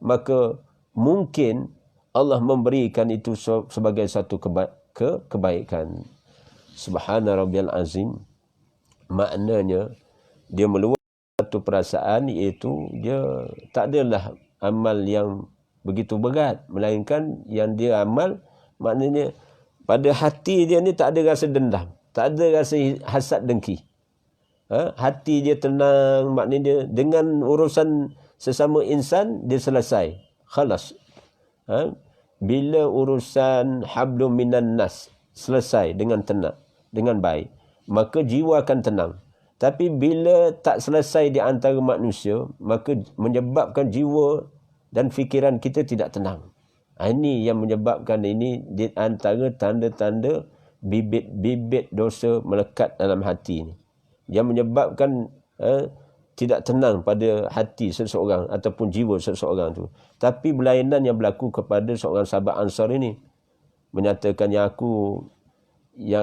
Maka mungkin Allah memberikan itu sebagai satu kebaikan. Subhana rabbiyal azim. Maknanya dia meluahkan satu perasaan, iaitu dia tak adalah amal yang begitu berat, melainkan yang dia amal, maknanya pada hati dia ni tak ada rasa dendam, tak ada rasa hasad dengki. Hati dia tenang, maknanya dia dengan urusan sesama insan dia selesai, khalas. Bila urusan hablum minan nas selesai dengan tenang, dengan baik, maka jiwa akan tenang. Tapi bila tak selesai di antara manusia, maka menyebabkan jiwa dan fikiran kita tidak tenang. Ini yang menyebabkan, ini di antara tanda-tanda bibit-bibit dosa melekat dalam hati ini, yang menyebabkan tidak tenang pada hati seseorang ataupun jiwa seseorang tu. Tapi berlainan yang berlaku kepada seorang sahabat Ansar ini, menyatakan, yang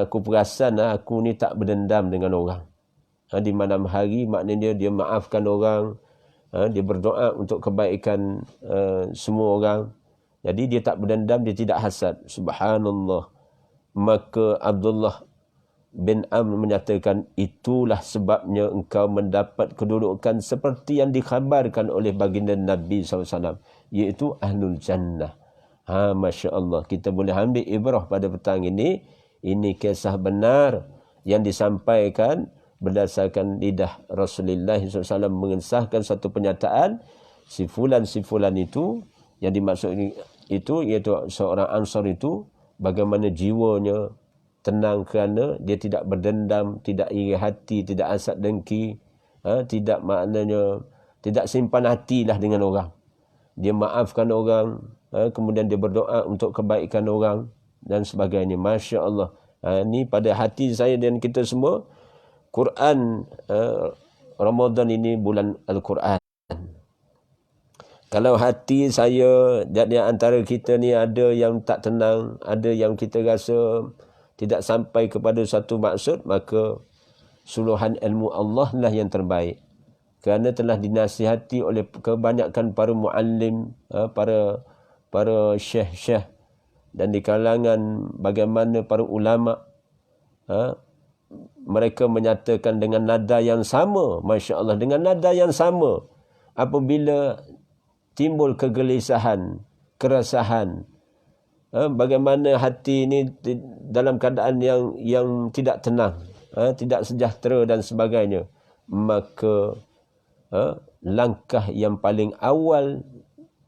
aku perasan, aku ni tak berdendam dengan orang. Di malam hari, maknanya dia maafkan orang, dia berdoa untuk kebaikan semua orang. Jadi dia tak berdendam, dia tidak hasad. Subhanallah. Maka Abdullah bin Amr menyatakan, itulah sebabnya engkau mendapat kedudukan seperti yang dikhabarkan oleh baginda Nabi SAW, iaitu Ahlul Jannah. Masya Allah, kita boleh ambil ibrah pada petang ini. Ini kisah benar yang disampaikan berdasarkan lidah Rasulullah SAW mengesahkan satu pernyataan. Si fulan itu, yang dimaksud itu iaitu seorang Ansar itu, bagaimana jiwanya tenang kerana dia tidak berdendam, tidak iri hati, tidak hasad dengki, tidak maknanya tidak simpan hatilah dengan orang. Dia maafkan orang, kemudian dia berdoa untuk kebaikan orang dan sebagainya. Masya Allah. Ini pada hati saya dan kita semua. Quran, Ramadan ini bulan Al-Quran. Kalau hati saya dan di antara kita ni ada yang tak tenang, ada yang kita rasa tidak sampai kepada satu maksud, maka suluhan ilmu Allah lah yang terbaik. Kerana telah dinasihati oleh kebanyakan para muallim, para syekh-syekh, dan di kalangan bagaimana para ulama, mereka menyatakan dengan nada yang sama, Masya Allah, dengan nada yang sama, apabila timbul kegelisahan, keresahan, bagaimana hati ini dalam keadaan yang tidak tenang, tidak sejahtera dan sebagainya, maka langkah yang paling awal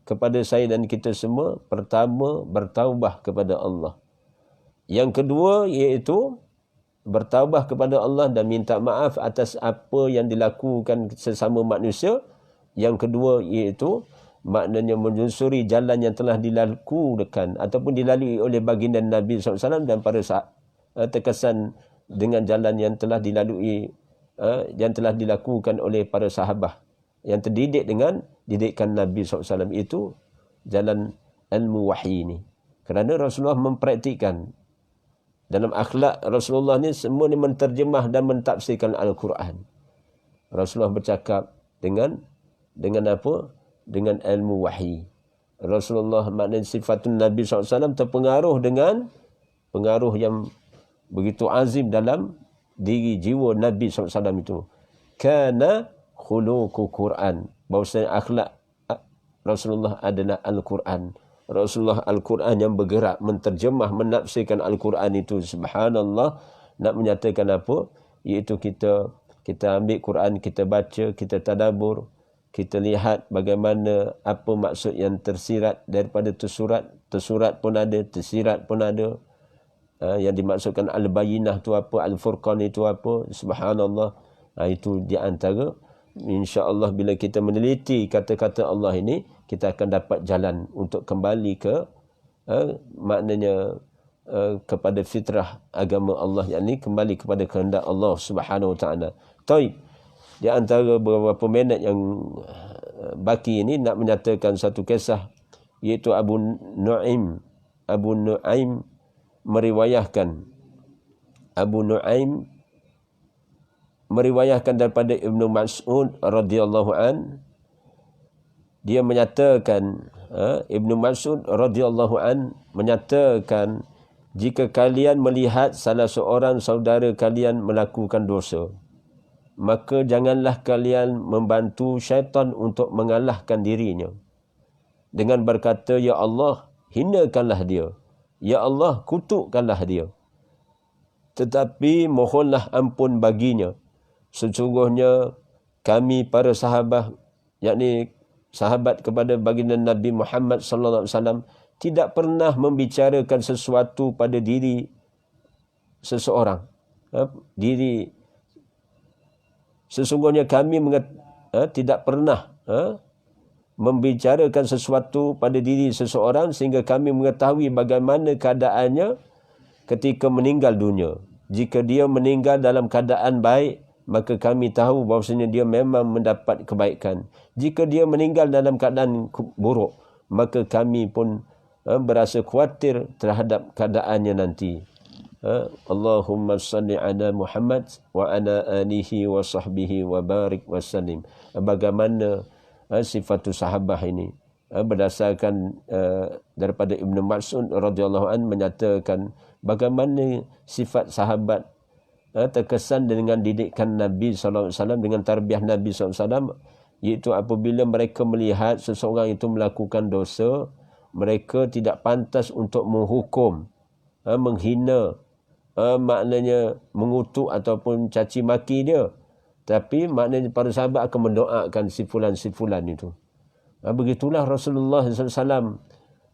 kepada saya dan kita semua, pertama bertaubah kepada Allah. Yang kedua iaitu bertaubah kepada Allah dan minta maaf atas apa yang dilakukan sesama manusia. Yang kedua iaitu maknanya menyusuri jalan yang telah dilakukan ataupun dilalui oleh baginda Nabi SAW dan para terkesan dengan jalan yang telah dilalui, yang telah dilakukan oleh para sahabat yang terdidik dengan didikan Nabi SAW, itu jalan ilmu wahyi ini. Kerana Rasulullah mempraktikkan dalam akhlak Rasulullah ni, semua ni menterjemah dan mentafsirkan Al-Quran. Rasulullah bercakap dengan apa? Dengan ilmu wahyi. Rasulullah maknanya sifatun Nabi SAW terpengaruh dengan pengaruh yang begitu azim dalam diri jiwa Nabi SAW itu. Kana khuluqu Quran. Bahawasanya akhlak Rasulullah adalah Al-Quran. Rasulullah Al-Quran yang bergerak, menterjemah, menafsirkan Al-Quran itu. Subhanallah. Nak menyatakan apa? Iaitu kita ambil Quran, kita baca, kita tadabbur, kita lihat bagaimana apa maksud yang tersirat daripada tersurat pun ada, tersirat pun ada. Yang dimaksudkan Al-Bayinah itu apa, Al-Furqan itu apa. Subhanallah. Itu di antara, insya-Allah bila kita meneliti kata-kata Allah ini, kita akan dapat jalan untuk kembali ke maknanya kepada fitrah agama Allah, yakni kembali kepada kehendak Allah Subhanahu Wa Taala. Taib. Di antara beberapa minit yang baki ini nak menyatakan satu kisah, iaitu Abu Nu'aim meriwayahkan daripada Ibnu Mas'ud radhiyallahu an. Dia menyatakan, Ibnu Mas'ud radhiyallahu an menyatakan, jika kalian melihat salah seorang saudara kalian melakukan dosa, maka janganlah kalian membantu syaitan untuk mengalahkan dirinya dengan berkata, Ya Allah, hinakanlah dia. Ya Allah, kutukkanlah dia. Tetapi mohonlah ampun baginya. Sesungguhnya kami para sahabat, yakni sahabat kepada baginda Nabi Muhammad sallallahu alaihi wasallam, tidak pernah membicarakan sesuatu pada diri seseorang. Sesungguhnya kami tidak pernah membicarakan sesuatu pada diri seseorang sehingga kami mengetahui bagaimana keadaannya ketika meninggal dunia. Jika dia meninggal dalam keadaan baik, maka kami tahu bahawasanya dia memang mendapat kebaikan. Jika dia meninggal dalam keadaan buruk, maka kami pun berasa khawatir terhadap keadaannya nanti. Allahumma salli ala Muhammad wa ala alihi wa sahbihi wa barik wa sallim. Bagaimana sifat sahabah ini berdasarkan daripada Ibnu Mas'ud radhiyallahu an menyatakan bagaimana sifat sahabat terkesan dengan didikan Nabi sallallahu alaihi wasallam, dengan tarbiyah Nabi sallallahu alaihi wasallam, iaitu apabila mereka melihat seseorang itu melakukan dosa, mereka tidak pantas untuk menghukum, menghina, maknanya mengutuk ataupun caci maki dia. Tapi maknanya para sahabat akan mendoakan si fulan itu. Begitulah Rasulullah SAW.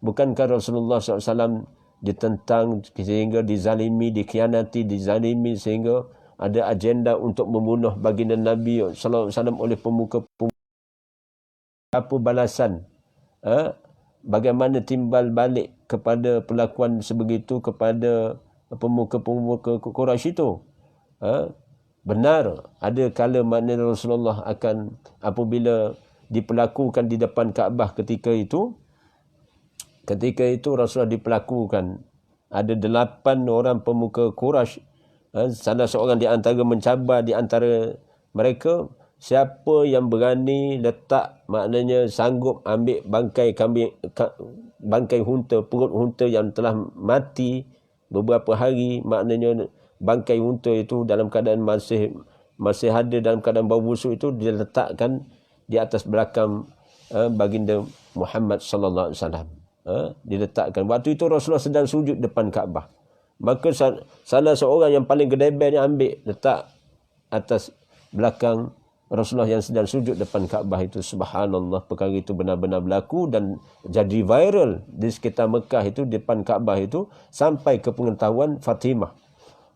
Bukankah Rasulullah SAW ditentang sehingga dizalimi, dikhianati, dizalimi sehingga ada agenda untuk membunuh baginda Nabi SAW oleh pemuka-pemuka. Apa balasan? Bagaimana timbal balik kepada perlakuan sebegitu kepada pemuka-pemuka Quraisy itu? Benar, ada kala maknanya Rasulullah akan apabila diperlakukan di depan Kaabah ketika itu Rasulullah diperlakukan. Ada 8 orang pemuka Quraisy. Salah seorang di antara mencabar di antara mereka, siapa yang berani letak, maknanya sanggup ambil bangkai unta, perut unta yang telah mati beberapa hari, maknanya bangkai unta itu dalam keadaan masih ada dalam keadaan bau busuk itu, diletakkan di atas belakang baginda Muhammad sallallahu alaihi wasallam. Diletakkan. Waktu itu Rasulullah sedang sujud depan Kaabah. Maka salah seorang yang paling gedebel ni ambil letak atas belakang Rasulullah yang sedang sujud depan Kaabah itu. Subhanallah, perkara itu benar-benar berlaku dan jadi viral di sekitar Mekah itu, depan Kaabah itu, sampai ke pengetahuan Fatimah.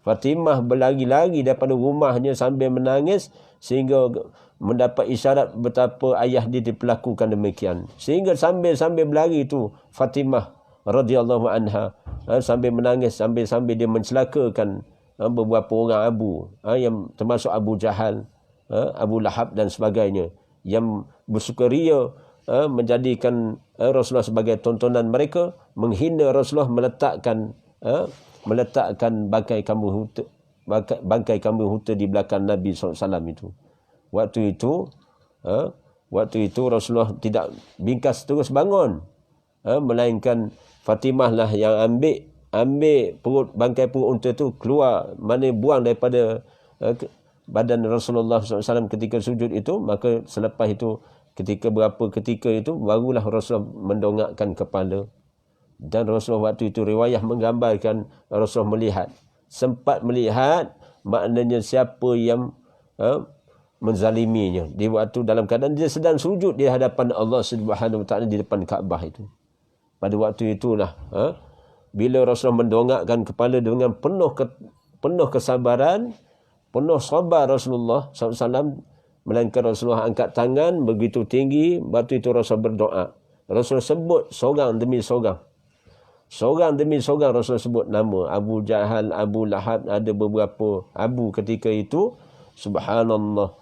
Fatimah berlari-lari daripada rumahnya sambil menangis sehingga mendapat isyarat betapa ayah dia diperlakukan demikian. Sehingga sambil berlari itu Fatimah radhiyallahu anha sambil menangis, sambil dia mencelakakan beberapa orang abu, yang termasuk Abu Jahal, Abu Lahab dan sebagainya, yang bersukaria menjadikan Rasulullah sebagai tontonan mereka, menghina Rasulullah, meletakkan bangkai kambing huta di belakang Nabi SAW itu. Waktu itu Rasulullah tidak bingkas terus bangun, melainkan Fatimah lah yang ambil bangkai perut unta itu keluar, buang daripada badan Rasulullah SAW ketika sujud itu. Maka selepas itu, beberapa ketika itu, barulah Rasulullah mendongakkan kepala. Dan Rasulullah waktu itu, riwayah menggambarkan Rasulullah sempat melihat maknanya siapa yang menzaliminya di waktu dalam keadaan dia sedang sujud di hadapan Allah Subhanahu Wa Taala di depan Kaabah itu. Pada waktu itulah bila Rasulullah mendongakkan kepala dengan penuh kesabaran, penuh sabar Rasulullah SAW, melainkan Rasulullah angkat tangan begitu tinggi. Waktu itu Rasulullah berdoa. Rasulullah sebut seorang demi seorang. Seorang demi seorang Rasulullah sebut nama. Abu Jahal, Abu Lahab, ada beberapa Abu ketika itu. Subhanallah.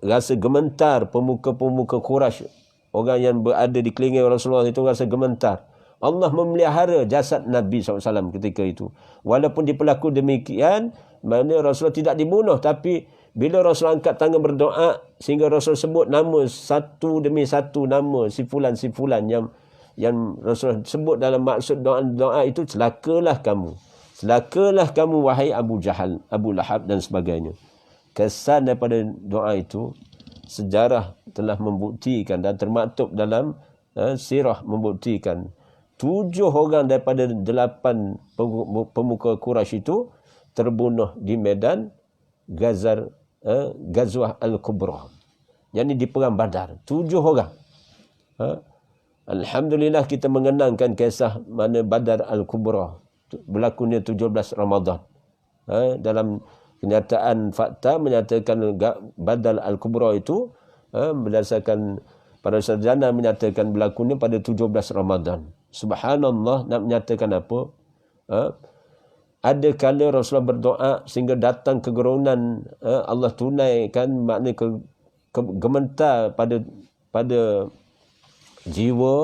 Rasa gementar pemuka-pemuka Quraisy. Orang yang berada di kelingking Rasulullah itu rasa gementar. Allah memelihara jasad Nabi SAW ketika itu. Walaupun diperlaku demikian, maknanya Rasulullah tidak dibunuh. Tapi bila Rasulullah angkat tangan berdoa, sehingga Rasulullah sebut nama satu demi satu nama si fulan yang Rasulullah sebut dalam maksud doa itu, celakalah kamu wahai Abu Jahal, Abu Lahab dan sebagainya. Kesan daripada doa itu, sejarah telah membuktikan dan termaktub dalam sirah membuktikan 7 orang daripada 8 pemuka Quraisy itu terbunuh di medan Ghazwah Al-Kubra, yakni di perang Badar. 7 orang. Alhamdulillah kita mengenangkan kisah mana Badar Al-Kubra berlakunya 17 Ramadan. Dalam kenyataan fakta menyatakan Badar Al-Kubra itu berdasarkan para sarjana menyatakan berlakunya pada 17 Ramadan. Subhanallah, nak menyatakan apa? Ada kala Rasulullah berdoa sehingga datang kegerunan, Allah tunaikan makna gementar pada jiwa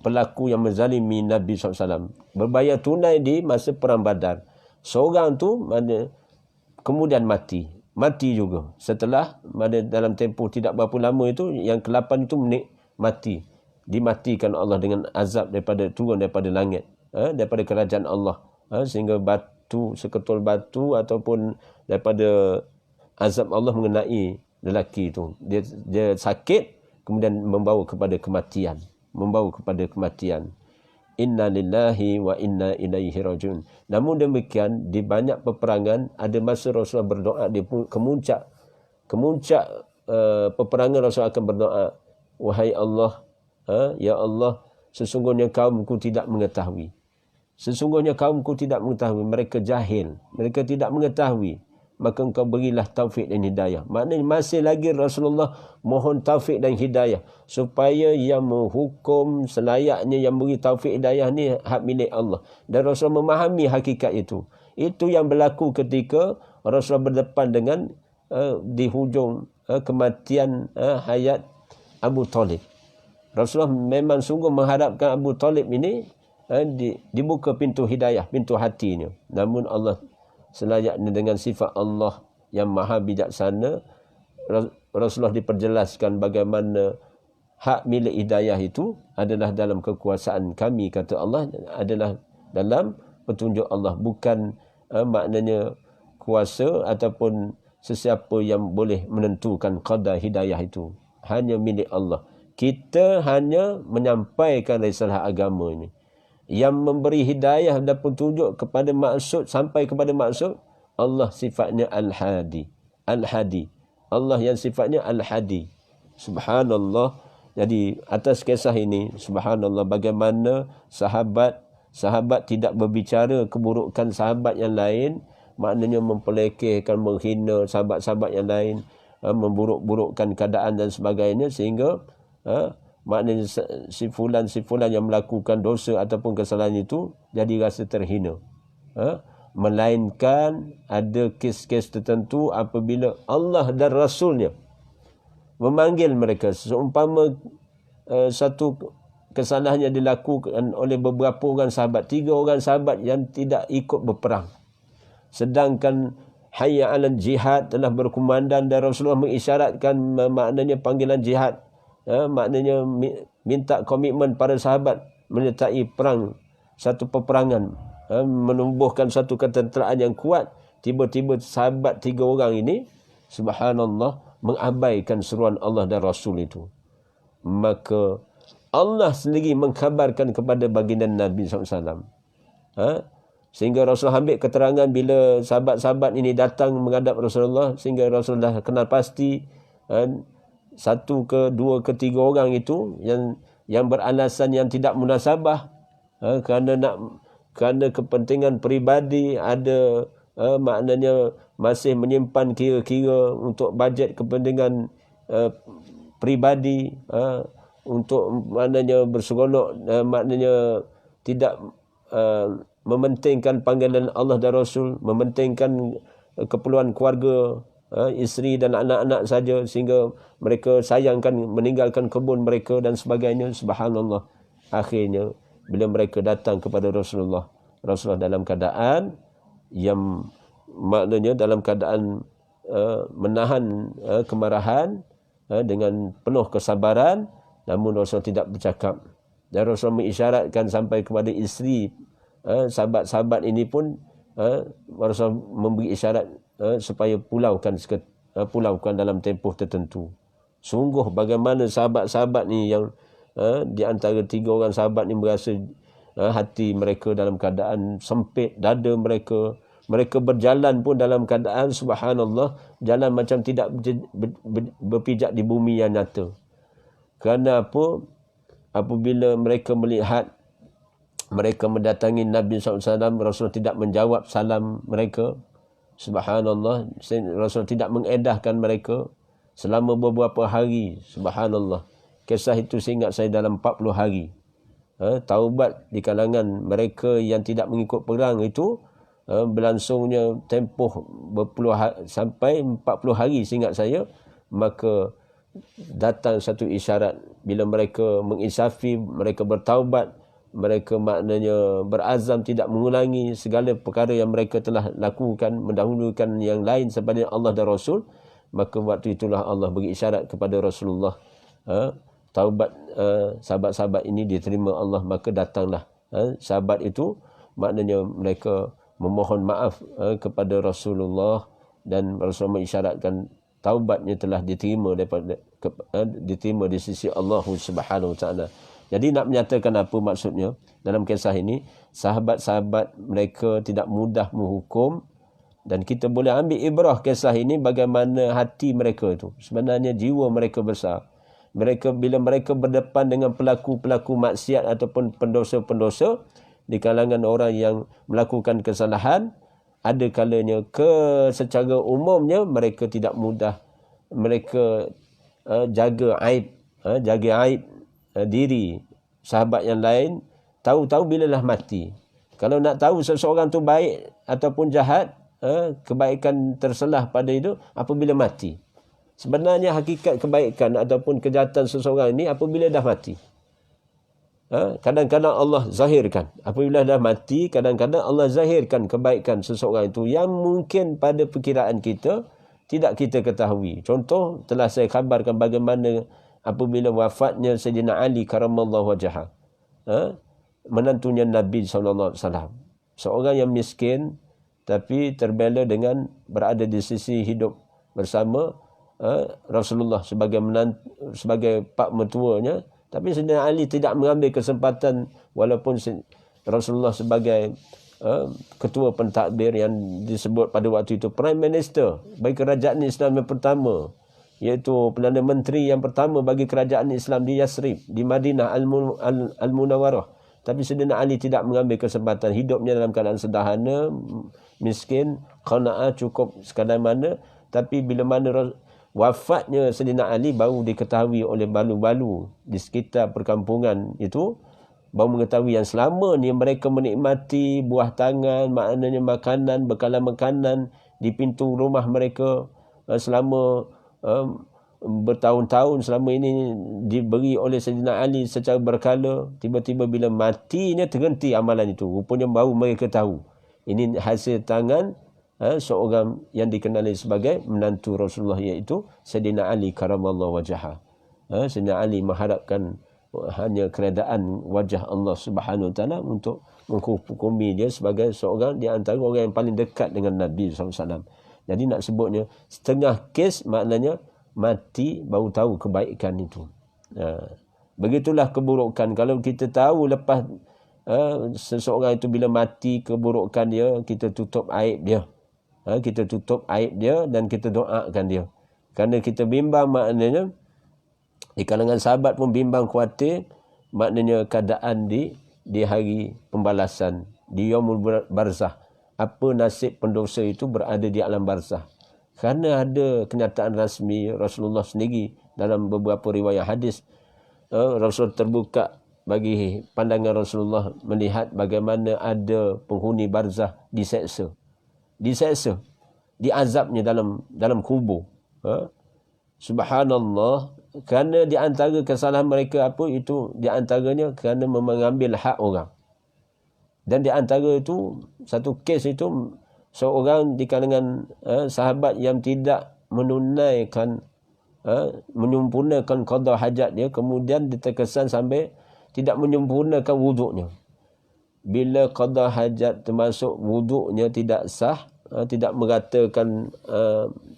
pelaku yang menzalimi Nabi SAW. Berbayar tunai di masa perang Badar. Seorang tu mana kemudian mati juga. Setelah dalam tempoh tidak berapa lama itu, yang ke-8 itu mati. Dimatikan Allah dengan azab turun daripada langit, daripada kerajaan Allah, sehingga seketul batu ataupun daripada azab Allah mengenai lelaki itu. Dia sakit kemudian membawa kepada kematian. membawa kepada kematian. Inna lillahi wa inna ilaihi rajiun. Namun demikian, di banyak peperangan ada masa Rasulullah berdoa di kemuncak peperangan. Rasulullah akan berdoa, wahai Allah, ya Allah, sesungguhnya kaumku tidak mengetahui. Sesungguhnya kaumku tidak mengetahui, mereka jahil, mereka tidak mengetahui. Maka engkau berilah taufik dan hidayah. Maknanya masih lagi Rasulullah mohon taufik dan hidayah, supaya yang menghukum selayaknya, yang beri taufik hidayah ni hak milik Allah. Dan Rasulullah memahami hakikat itu. Itu yang berlaku ketika Rasulullah berdepan dengan di hujung kematian hayat Abu Talib. Rasulullah memang sungguh mengharapkan Abu Talib ini dibuka pintu hidayah, pintu hatinya. Namun Allah selayaknya dengan sifat Allah yang maha bijaksana, Rasulullah diperjelaskan bagaimana hak milik hidayah itu adalah dalam kekuasaan kami, kata Allah, adalah dalam petunjuk Allah. Bukan maknanya kuasa ataupun sesiapa yang boleh menentukan qada hidayah itu. Hanya milik Allah. Kita hanya menyampaikan risalah agama ini. Yang memberi hidayah dan petunjuk kepada maksud, sampai kepada maksud, Allah sifatnya Al-Hadi. Al-Hadi. Allah yang sifatnya Al-Hadi. Subhanallah. Jadi atas kisah ini, subhanallah, bagaimana sahabat tidak berbicara keburukan sahabat yang lain, maknanya mempelekehkan, menghina sahabat-sahabat yang lain, memburuk-burukkan keadaan dan sebagainya, sehingga maknanya si fulan yang melakukan dosa ataupun kesalahan itu jadi rasa terhina. Melainkan ada kes-kes tertentu apabila Allah dan Rasulnya memanggil mereka, seumpama satu kesalahan yang dilakukan oleh beberapa orang sahabat, 3 orang sahabat yang tidak ikut berperang, sedangkan hayya 'alal jihad telah berkumandang dan Rasulullah mengisyaratkan maknanya panggilan jihad. Maknanya minta komitmen para sahabat menyertai perang, satu peperangan, menumbuhkan satu ketenteraan yang kuat. Tiba-tiba sahabat 3 orang ini, subhanallah, mengabaikan seruan Allah dan Rasul itu. Maka Allah sendiri mengkhabarkan kepada baginda Nabi SAW. Sehingga Rasulullah ambil keterangan bila sahabat-sahabat ini datang menghadap Rasulullah, sehingga Rasulullah kenal pasti 1 ke 2 ke 3 orang itu yang beralasan yang tidak munasabah, kerana kepentingan peribadi, ada maknanya masih menyimpan kira-kira untuk bajet kepentingan peribadi, untuk maknanya berseronok, maknanya tidak mementingkan panggilan Allah dan Rasul, mementingkan keperluan keluarga, isteri dan anak-anak saja, sehingga mereka sayangkan meninggalkan kebun mereka dan sebagainya. Subhanallah, akhirnya bila mereka datang kepada Rasulullah dalam keadaan yang maknanya dalam keadaan menahan kemarahan dengan penuh kesabaran, namun Rasul tidak bercakap. Dan Rasul mengisyaratkan sampai kepada isteri sahabat-sahabat ini pun, Rasul memberi isyarat supaya pulaukan dalam tempoh tertentu. Sungguh bagaimana sahabat-sahabat ni yang di antara 3 orang sahabat ni merasa hati mereka dalam keadaan sempit, dada mereka berjalan pun dalam keadaan subhanallah, jalan macam tidak berpijak di bumi yang nyata. Kerana apa? Apabila mereka melihat mereka mendatangi Nabi SAW, Rasul tidak menjawab salam mereka. Subhanallah, Rasul tidak mengedahkan mereka selama beberapa hari. Subhanallah, kisah itu seingat saya dalam 40 hari. Taubat di kalangan mereka yang tidak mengikut perang itu berlangsungnya tempoh sampai 40 hari seingat saya. Maka datang satu isyarat bila mereka menginsafi, mereka bertaubat, mereka maknanya berazam tidak mengulangi segala perkara yang mereka telah lakukan, mendahulukan yang lain sepada Allah dan Rasul. Maka waktu itulah Allah beri isyarat kepada Rasulullah, taubat sahabat-sahabat ini diterima Allah. Maka datanglah sahabat itu, maknanya mereka memohon maaf kepada Rasulullah, dan Rasulullah mengisyaratkan taubatnya telah diterima diterima di sisi Allah Subhanahu Wa Taala. Jadi nak menyatakan apa maksudnya dalam kisah ini, sahabat-sahabat mereka tidak mudah menghukum, dan kita boleh ambil ibrah kisah ini bagaimana hati mereka itu. Sebenarnya jiwa mereka besar. Bila mereka berdepan dengan pelaku-pelaku maksiat ataupun pendosa-pendosa di kalangan orang yang melakukan kesalahan, ada kalanya secara umumnya mereka tidak mudah, mereka jaga aib diri sahabat yang lain, tahu-tahu bilalah mati. Kalau nak tahu seseorang tu baik ataupun jahat, kebaikan terselah pada itu apabila mati. Sebenarnya hakikat kebaikan ataupun kejahatan seseorang ini apabila dah mati. Kadang-kadang Allah zahirkan. Apabila dah mati, kadang-kadang Allah zahirkan kebaikan seseorang itu yang mungkin pada perkiraan kita tidak kita ketahui. Contoh, telah saya khabarkan bagaimana apabila wafatnya Sayyidina Ali karamallahu wajhah, menantunya Nabi SAW. Seorang yang miskin tapi terbela dengan berada di sisi hidup bersama Rasulullah sebagai pak mertuanya. Tapi Sayyidina Ali tidak mengambil kesempatan, walaupun Rasulullah sebagai ketua pentadbir yang disebut pada waktu itu Prime Minister bagi kerajaan Islam yang pertama, iaitu Perdana Menteri yang pertama bagi kerajaan Islam di Yasrib, di Madinah Al-Munawwarah. Tapi Sayyidina Ali tidak mengambil kesempatan, hidupnya dalam keadaan sederhana, miskin, qanaah, cukup sekadar mana. Tapi bila mana wafatnya Sayyidina Ali, baru diketahui oleh balu-balu di sekitar perkampungan itu, baru mengetahui yang selama ni mereka menikmati buah tangan, maknanya makanan, bekalan makanan di pintu rumah mereka selama bertahun-tahun, selama ini diberi oleh Sayyidina Ali secara berkala. Tiba-tiba bila matinya terhenti amalan itu. Rupanya baru mereka tahu ini hasil tangan seorang yang dikenali sebagai menantu Rasulullah, iaitu Sayyidina Ali karamallahu wajhah. Sayyidina Ali mengharapkan hanya keredaan wajah Allah Subhanahu Wa Taala untuk menghukumi dia sebagai seorang di antara orang yang paling dekat dengan Nabi SAW. Jadi nak sebutnya setengah kes, maknanya mati baru tahu kebaikan itu. Begitulah keburukan. Kalau kita tahu lepas seseorang itu bila mati, keburukan dia, kita tutup aib dia. Kita tutup aib dia dan kita doakan dia. Kerana kita bimbang, maknanya di kalangan sahabat pun bimbang, khawatir, maknanya keadaan di hari pembalasan, di yaumul barzah. Apa nasib pendosa itu berada di alam barzah. Kerana ada kenyataan rasmi Rasulullah sendiri dalam beberapa riwayat hadis, Rasul terbuka bagi pandangan Rasulullah melihat bagaimana ada penghuni barzah diseksa, diazabnya dalam kubur. Subhanallah. Kerana di antara kesalahan mereka apa itu, di antaranya kerana mengambil hak orang. Dan di antara itu, satu kes itu, seorang di kalangan sahabat yang tidak menunaikan, menyempurnakan qada hajat dia, kemudian diterkesan sampai tidak menyempurnakan wuduknya. Bila qada hajat termasuk wuduknya tidak sah, tidak meratakan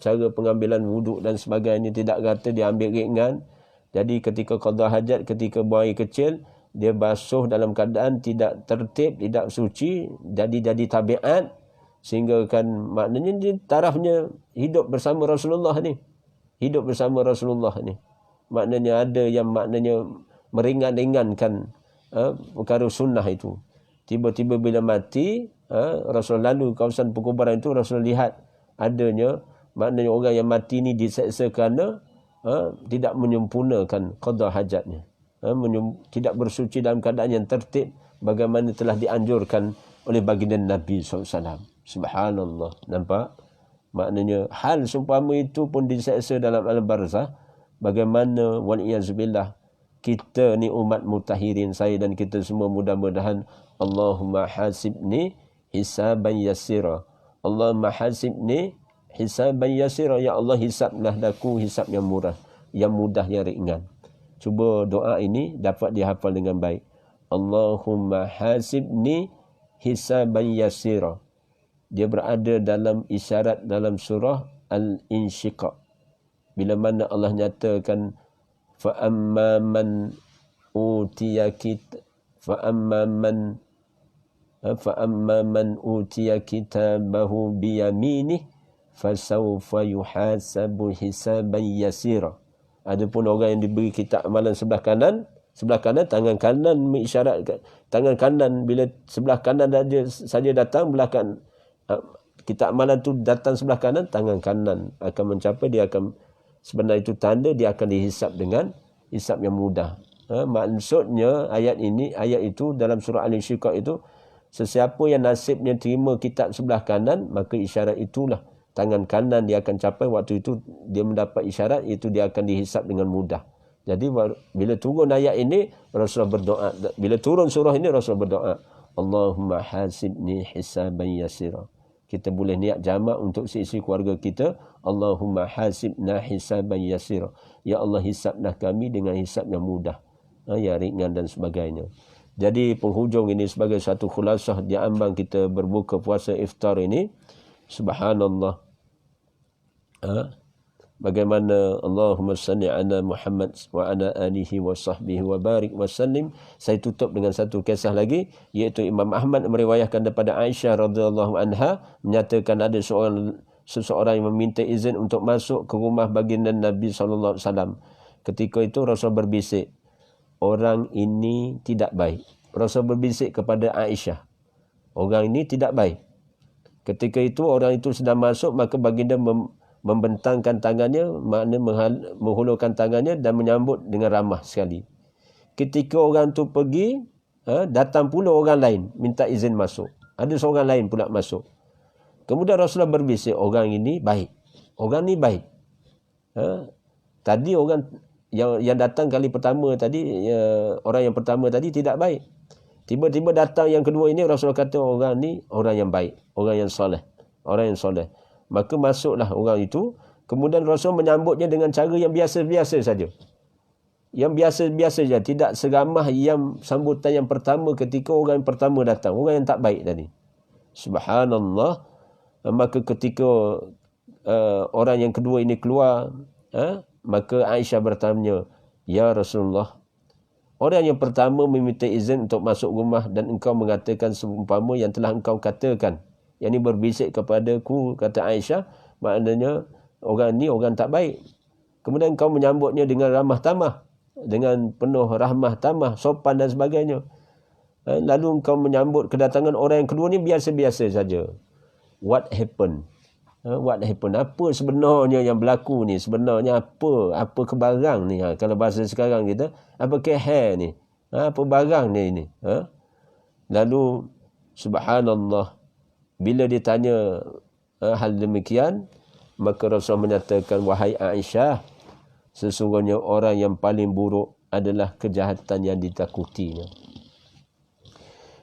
cara pengambilan wuduk dan sebagainya, tidak rata, dia ambil ringan. Jadi ketika qada hajat, ketika buang air kecil, dia basuh dalam keadaan tidak tertib, tidak suci, jadi tabiat, sehingga kan maknanya dia tarafnya hidup bersama Rasulullah ni. Hidup bersama Rasulullah ni. Maknanya ada yang maknanya meringan-ringankan perkara sunnah itu. Tiba-tiba bila mati, Rasul lalu kawasan perkuburan itu, Rasul lihat adanya, maknanya orang yang mati ni diseksa kerana tidak menyempurnakan qada hajatnya, tidak bersuci dalam keadaan yang tertib bagaimana telah dianjurkan oleh baginda Nabi SAW. Subhanallah. Nampak? Maknanya hal seumpama itu pun diseksa dalam alam barzah. Bagaimana wal'iyazubillah kita ni umat mutahirin, saya dan kita semua, mudah-mudahan Allahumma hasibni hisaban yasira. Allahumma hasibni hisaban yasira. Ya Allah, hisablah daku hisab yang murah, yang mudah, yang ringan. Cuba doa ini dapat dihafal dengan baik. Allahumma hasibni hisaban yasira. Dia berada dalam isyarat dalam surah Al-Insyiqaq. Bila mana Allah nyatakan fa amma man utiya kitabahu biyaminih fasawfa yuhasabu hisaban yasira. Adapun orang yang diberi kitab amalan sebelah kanan tangan kanan mengisyaratkan tangan kanan, bila sebelah kanan saja datang, belakang kitab amalan tu datang sebelah kanan, tangan kanan akan mencapai, dia akan, sebenarnya itu tanda dia akan dihisap dengan hisap yang mudah. Maksudnya ayat itu dalam surah Al-Insyiqaq itu, sesiapa yang nasibnya terima kitab sebelah kanan, maka isyarat itulah tangan kanan dia akan capai. Waktu itu dia mendapat isyarat, itu dia akan dihisap dengan mudah. Jadi bila turun ayat ini, Rasulullah berdoa. Bila turun surah ini, Rasulullah berdoa, Allahumma hasibni hisaban yasira. Kita boleh niat jamak untuk seisi keluarga kita, Allahumma hasibna hisaban yasira. Ya Allah, hisaplah kami dengan hisap yang mudah, yang ringan dan sebagainya. Jadi penghujung ini sebagai satu khulasah di ambang kita berbuka puasa iftar ini, subhanallah. Bagaimana Allahumma salli ala Muhammad wa ala alihi wa sahbihi wa barik wa sallim. Saya tutup dengan satu kisah lagi, iaitu Imam Ahmad meriwayatkan daripada Aisyah radhiyallahu anha, menyatakan ada seseorang yang meminta izin untuk masuk ke rumah baginda Nabi sallallahu alaihi wasallam. Ketika itu Rasul berbisik, orang ini tidak baik. Rasul berbisik kepada Aisyah, orang ini tidak baik. Ketika itu orang itu sedang masuk, maka baginda membentangkan tangannya, makna menghulurkan tangannya dan menyambut dengan ramah sekali. Ketika orang tu pergi, datang pula orang lain minta izin masuk. Ada seorang lain pula masuk. Kemudian Rasulullah berbisik, orang ini baik. Orang ni baik. Tadi orang yang datang kali pertama tadi, orang yang pertama tadi tidak baik. Tiba-tiba datang yang kedua ini, Rasulullah kata orang ni orang yang baik, orang yang soleh, orang yang soleh. Maka masuklah orang itu. Kemudian Rasul menyambutnya dengan cara yang biasa-biasa saja. Yang biasa-biasa saja, tidak seramah yang sambutan yang pertama ketika orang yang pertama datang, orang yang tak baik tadi. Subhanallah. Maka ketika orang yang kedua ini keluar, maka Aisyah bertanya, ya Rasulullah, orang yang pertama meminta izin untuk masuk rumah dan engkau mengatakan seumpama yang telah engkau katakan. Yang ini berbisik kepadaku, kata Aisyah, maknanya orang ni orang tak baik. Kemudian engkau menyambutnya dengan ramah tamah, dengan penuh rahmah tamah, sopan dan sebagainya. Lalu engkau menyambut kedatangan orang yang kedua ni biasa-biasa saja. What happened? What happened? Apa sebenarnya yang berlaku ni? Sebenarnya apa? Apa kebarang ni? Kalau bahasa sekarang kita, apa kehar ni? Apa barang ni ini? Lalu subhanallah, bila ditanya hal demikian, maka Rasulullah menyatakan, wahai Aisyah, sesungguhnya orang yang paling buruk adalah kejahatan yang ditakutinya.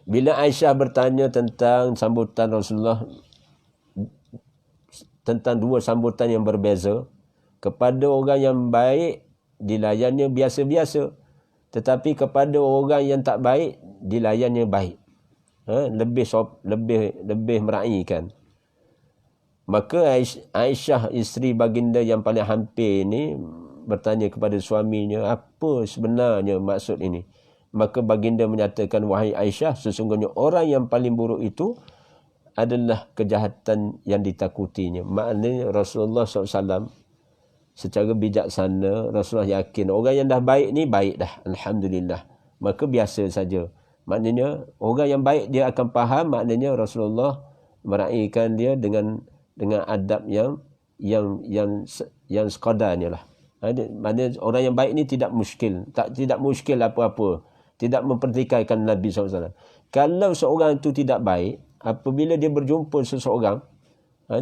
Bila Aisyah bertanya tentang sambutan Rasulullah, tentang dua sambutan yang berbeza, kepada orang yang baik dilayannya biasa-biasa, tetapi kepada orang yang tak baik dilayannya baik. Lebih meraihkan. Maka Aisyah, isteri baginda yang paling hampir ini, bertanya kepada suaminya, apa sebenarnya maksud ini? Maka baginda menyatakan, wahai Aisyah, sesungguhnya orang yang paling buruk itu adalah kejahatan yang ditakutinya. Maknanya Rasulullah SAW secara bijaksana, Rasulullah yakin orang yang dah baik ni baik dah, alhamdulillah, maka biasa saja. Maknanya orang yang baik dia akan faham, maknanya Rasulullah meraihkan dia dengan adab yang sekadarnya lah. Maknanya orang yang baik ni tidak muskil apa-apa, tidak mempertikaikan Nabi SAW. Kalau seorang itu tidak baik, apabila dia berjumpa seseorang,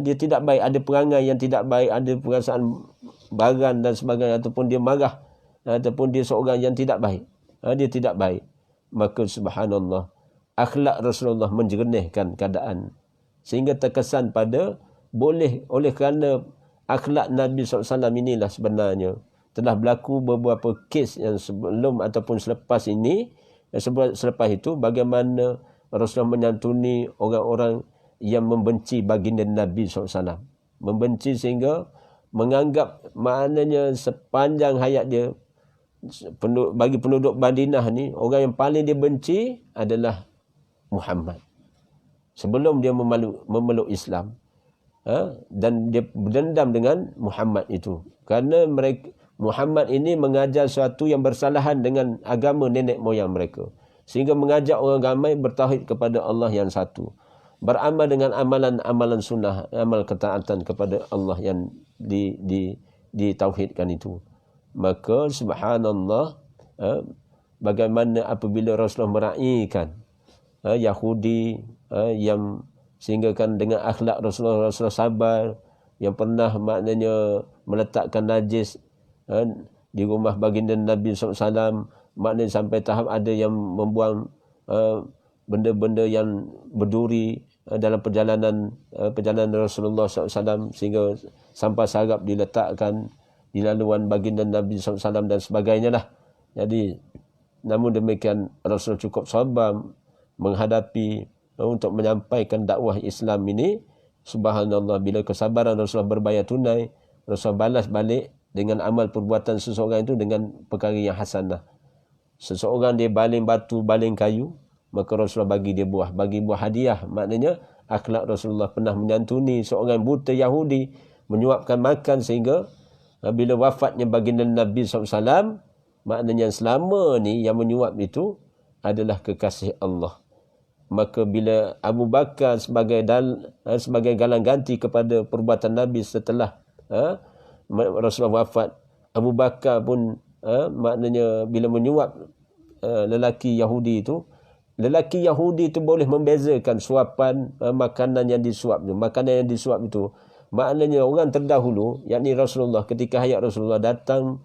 dia tidak baik, ada perangai yang tidak baik, ada perasaan baran dan sebagainya, ataupun dia marah, ataupun dia seorang yang tidak baik, dia tidak baik, maka subhanallah, akhlak Rasulullah menjernihkan keadaan, sehingga terkesan pada boleh, oleh kerana akhlak Nabi SAW inilah sebenarnya telah berlaku beberapa kes yang sebelum ataupun selepas ini, selepas itu, bagaimana Rasulullah menyantuni orang-orang yang membenci baginda Nabi SAW. Membenci sehingga menganggap maknanya sepanjang hayat dia, bagi penduduk Madinah ni, orang yang paling dia benci adalah Muhammad. Sebelum dia memeluk Islam, dan dia berdendam dengan Muhammad itu. Kerana Muhammad ini mengajar sesuatu yang bersalahan dengan agama nenek moyang mereka. Sehingga mengajak orang ramai bertauhid kepada Allah yang satu. Beramal dengan amalan-amalan sunnah, amal ketaatan kepada Allah yang ditauhidkan itu. Maka subhanallah, bagaimana apabila Rasulullah meraihkan Yahudi yang sehinggakan dengan akhlak Rasulullah sabar, yang pernah maknanya meletakkan najis di rumah baginda Nabi SAW, maknanya sampai tahap ada yang membuang benda-benda yang berduri dalam perjalanan Rasulullah SAW, sehingga sampah sarap diletakkan di laluan baginda Nabi SAW dan sebagainya lah. Jadi namun demikian Rasul cukup sabar menghadapi untuk menyampaikan dakwah Islam ini. Subhanallah, bila kesabaran Rasulullah berbayar tunai, Rasulullah balas balik dengan amal perbuatan seseorang itu dengan perkara yang hasanah. Seseorang dia baling batu, baling kayu, maka Rasulullah bagi dia buah, bagi buah hadiah. Maknanya akhlak Rasulullah pernah menyantuni seorang buta Yahudi, menyuapkan makan sehingga bila wafatnya baginda Nabi SAW, maknanya selama ni yang menyuap itu adalah kekasih Allah. Maka bila Abu Bakar sebagai galang ganti kepada perbuatan Nabi setelah Rasulullah wafat, Abu Bakar pun maknanya bila menyuap lelaki Yahudi itu boleh membezakan suapan makanan yang disuap itu. Maknanya orang terdahulu, yakni Rasulullah, ketika hayat Rasulullah datang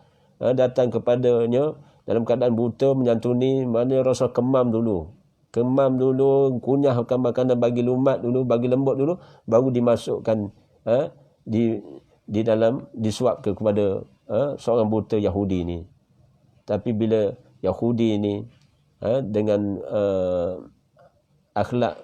kepadanya dalam keadaan buta, menyantuni, maknanya Rasul kemam dulu, kunyahkan makanan, bagi lumat dulu, bagi lembut dulu, baru dimasukkan di dalam, disuap kepada seorang buta Yahudi ini. Tapi bila Yahudi ini dengan akhlak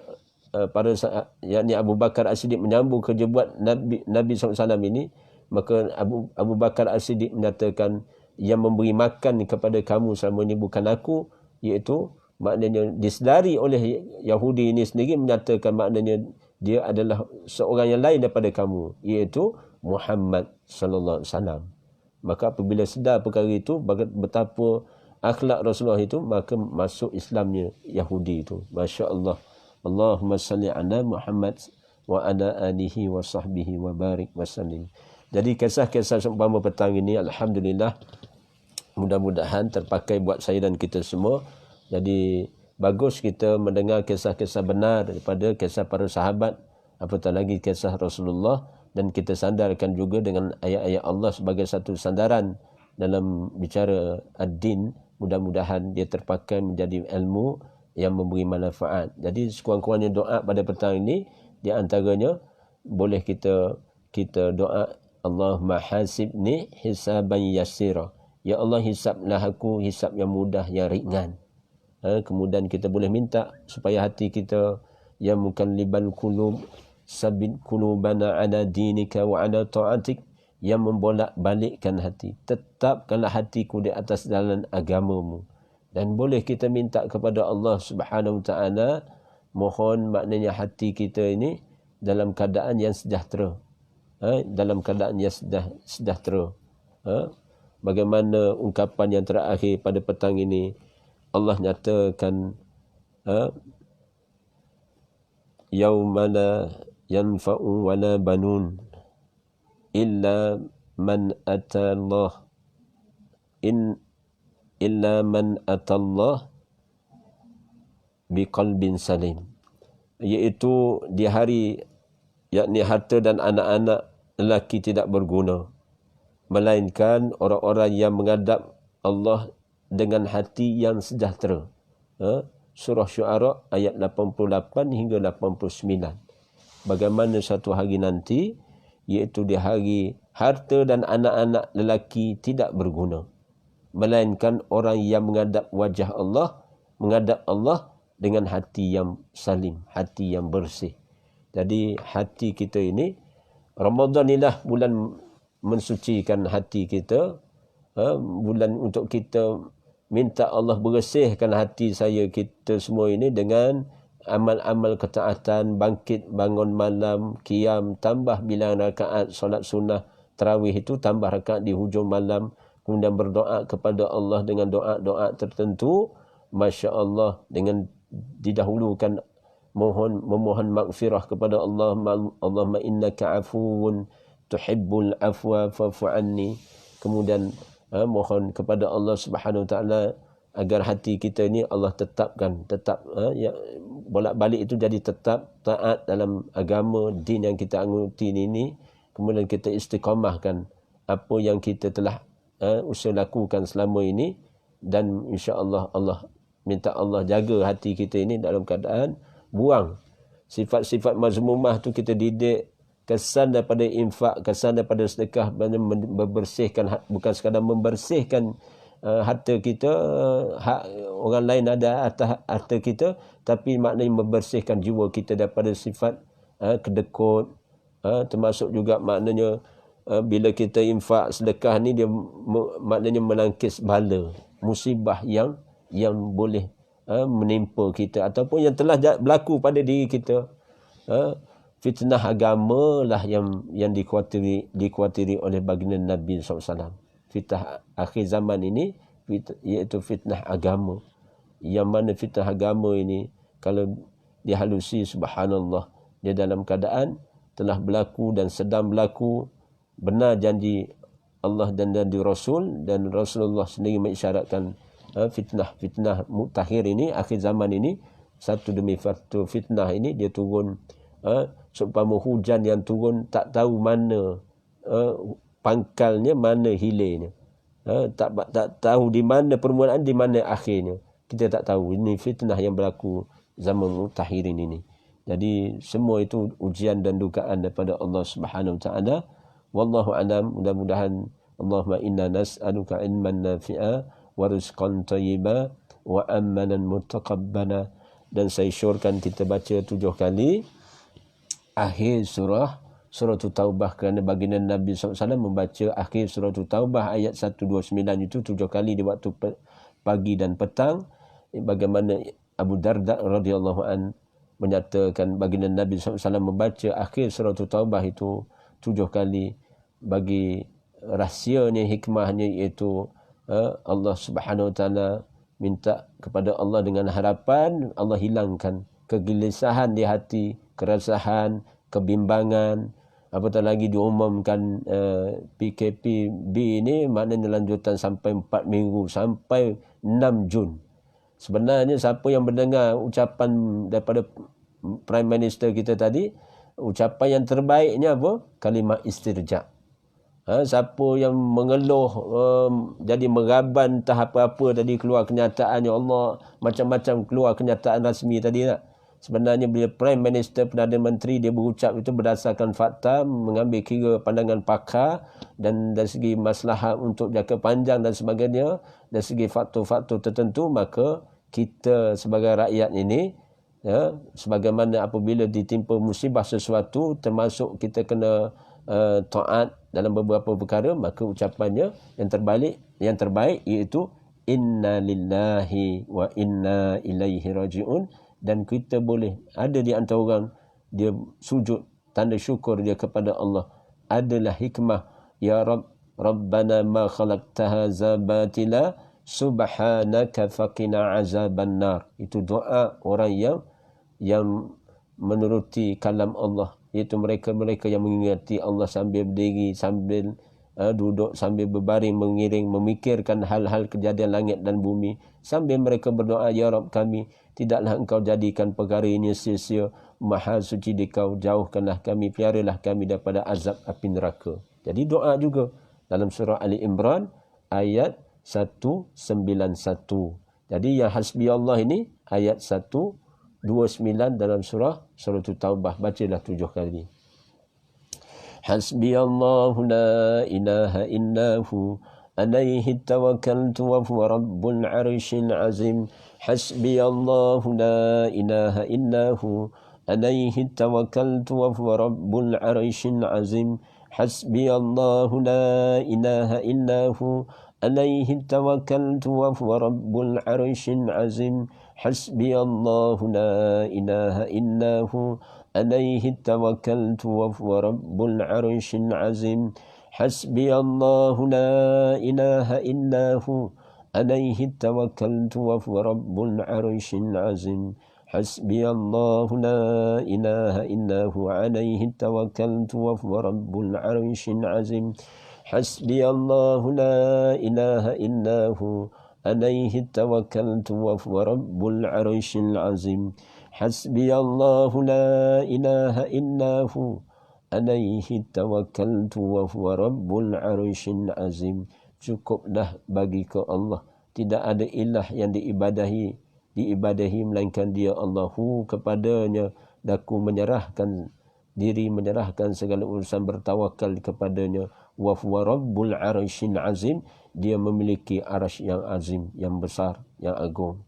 pada saat yakni Abu Bakar As-Siddiq menyambung kerja buat Nabi SAW ini, maka Abu Bakar As-Siddiq menyatakan, yang memberi makan kepada kamu selama ini bukan aku, iaitu maknanya disedari oleh Yahudi ini sendiri, menyatakan maknanya dia adalah seorang yang lain daripada kamu, iaitu Muhammad sallallahu alaihi wasallam. Maka apabila sedar perkara itu, betapa akhlak Rasulullah itu, maka masuk Islamnya Yahudi itu. Masya-Allah. Allahumma salli ala Muhammad wa ala alihi wa sahbihi wa barik wa sallim. Jadi kisah-kisah seumpama petang ini, alhamdulillah, mudah-mudahan terpakai buat saya dan kita semua. Jadi bagus kita mendengar kisah-kisah benar daripada kisah para sahabat, apatah lagi kisah Rasulullah, dan kita sandarkan juga dengan ayat-ayat Allah sebagai satu sandaran dalam bicara ad-din. Mudah-mudahan dia terpakai menjadi ilmu yang memberi manfaat. Jadi sekurang-kurangnya doa pada petang ini, di antaranya boleh kita doa, Allahumma hasibni hisaban yasira. Ya Allah, hisablah aku hisab yang mudah, yang ringan. Kemudian kita boleh minta supaya hati kita, yang mukallibal qulub sabit qulubana ala dinika wa ala ta'atik, yang membolak-balikkan hati, tetapkanlah hatiku di atas jalan agamamu. Dan boleh kita minta kepada Allah Subhanahu Wa Taala, mohon maknanya hati kita ini dalam keadaan yang sejahtera, dalam keadaan yang sejahtera. Bagaimana ungkapan yang terakhir pada petang ini, Allah nyatakan, yauma la yanfa'u wala banun illa man atallah illa man atallah biqalbin salim. Iaitu di hari, yakni harta dan anak-anak lelaki tidak berguna, melainkan orang-orang yang menghadap Allah dengan hati yang sejahtera. Surah Syu'ara ayat 88 hingga 89. Bagaimana satu hari nanti, iaitu di hari harta dan anak-anak lelaki tidak berguna, melainkan orang yang menghadap wajah Allah, menghadap Allah dengan hati yang salim, hati yang bersih. Jadi hati kita ini, Ramadan inilah bulan mensucikan hati kita, bulan untuk kita minta Allah bersihkan hati kita semua ini dengan amal-amal ketaatan, bangkit bangun malam, qiyam, tambah bilangan rakaat solat sunnah tarawih itu, tambah rakaat di hujung malam, kemudian berdoa kepada Allah dengan doa-doa tertentu, masya-Allah, dengan didahulukan memohon maghfirah kepada Allah. Allahumma innaka afuwun tuhibbul afwa fa'fu anni. Kemudian mohon kepada Allah Subhanahu Wa Taala agar hati kita ni Allah tetap ya, bolak-balik itu jadi tetap taat dalam agama din yang kita anggoti ini. Kemudian kita istiqamahkan apa yang kita telah usaha lakukan selama ini, dan insya-Allah Allah minta Allah jaga hati kita ini dalam keadaan buang sifat-sifat mazmumah tu, kita didik kesan daripada infak, kesan daripada sedekah, membersihkan, bukan sekadar membersihkan harta kita, hak orang lain ada atas harta kita, tapi maknanya membersihkan jiwa kita daripada sifat kedekut, termasuk juga maknanya bila kita infak sedekah ni, dia maknanya melangkis bala musibah yang boleh menimpa kita ataupun yang telah berlaku pada diri kita. Fitnah agama lah yang dikuatiri oleh baginda Nabi SAW. Fitnah akhir zaman ini iaitu fitnah agama. Yang mana fitnah agama ini kalau dihalusi, subhanallah, dia dalam keadaan telah berlaku dan sedang berlaku, benar janji Allah dan Rasul, dan Rasulullah sendiri mengisyaratkan fitnah mutakhir ini, akhir zaman ini, satu demi satu fitnah ini dia turun seumpama hujan yang turun tak tahu mana pangkalnya, mana hilirnya, tak tahu di mana permulaan, di mana akhirnya, kita tak tahu. Ini fitnah yang berlaku zaman mutakhirin ini. Jadi semua itu ujian dan dugaan daripada Allah Subhanahu Wa Taala. Wallahu a'lam. Mudah-mudahan, Allahumma inna nas'aluka ilman nafi'a wa rizqan thayyiba wa amanan mutaqabbala. Dan saya syorkan kita baca 7 kali akhir surah Taubah, kerana baginda Nabi SAW membaca akhir surah Taubah ayat 129 itu 7 kali di waktu pagi dan petang. Bagaimana Abu Darda radhiyallahu an menyatakan baginda Nabi SAW membaca akhir surah Taubah itu 7 kali. Bagi rahsianya, hikmahnya, iaitu Allah Subhanahu Wa Taala minta kepada Allah dengan harapan Allah hilangkan kegelisahan di hati, keresahan, kebimbangan. Apatah lagi diumumkan PKPB ini, maknanya lanjutan sampai 4 minggu, sampai 6 Jun. Sebenarnya siapa yang mendengar ucapan daripada Prime Minister kita tadi, ucapan yang terbaiknya apa? Kalimah istirja'. Siapa yang mengeluh jadi meraban entah apa-apa tadi, keluar kenyataan, ya Allah, macam-macam keluar kenyataan rasmi tadi tak? Sebenarnya bila Prime Minister, Perdana Menteri, dia berucap itu berdasarkan fakta, mengambil kira pandangan pakar, dan dari segi maslahat untuk jangka panjang dan sebagainya, dari segi faktor-faktor tertentu, maka kita sebagai rakyat ini, sebagaimana apabila ditimpa musibah sesuatu, termasuk kita kena taat dalam beberapa perkara, maka ucapannya yang terbaik iaitu inna lillahi wa inna ilaihi raji'un. Dan kita boleh ada di antara orang dia sujud tanda syukur dia kepada Allah adalah hikmah. Ya Rabb, Rabbana ma khalaqta hadza batila subhanaka faqina azaban nar. Itu doa orang yang menuruti kalam Allah, iaitu mereka-mereka yang mengingati Allah sambil berdiri, sambil duduk, sambil berbaring, mengiring, memikirkan hal-hal kejadian langit dan bumi, sambil mereka berdoa, ya Rabb kami, tidaklah engkau jadikan perkara ini sia-sia, maha suci dikau, jauhkanlah kami, peliharalah kami daripada azab api neraka. Jadi doa juga dalam surah Ali Imran ayat 191. Jadi yang hasbi Allah ini ayat 129 dalam surah Taubah. Bacalah 7 kali. Hasbi Allah la ilaha illahu alaihi tawakkaltu wa huwa rabbul arsyil azim. Hasbi Allah la ilaha illahu alaihi tawakkaltu wa huwa rabbul arsyil azim. Hasbi Allah la ilaha illahu عليه توكلت وهو رب العرش العظيم حسبي الله لا إله إلا هو عليه توكلت وهو رب العرش العظيم حسبي الله لا إله إلا هو عليه توكلت وهو رب العرش العظيم حسبي الله لا إله إلا هو عليه توكلت وهو رب العرش العظيم حسبي الله لا إله إلا هو عليه توكلت وهو رب العرش العظيم حسبي الله لا إله إلا هو عليه توكلت وهو رب العرش العظيم. Cukuplah bagi ke Allah, tidak ada ilah yang diibadahi melainkan Dia Allahu, kepadanya daku menyerahkan diri, menyerahkan segala urusan, bertawakal kepadanya. Wa huwa rabbul arsyil azim, Dia memiliki arasy yang azim, yang besar, yang agung.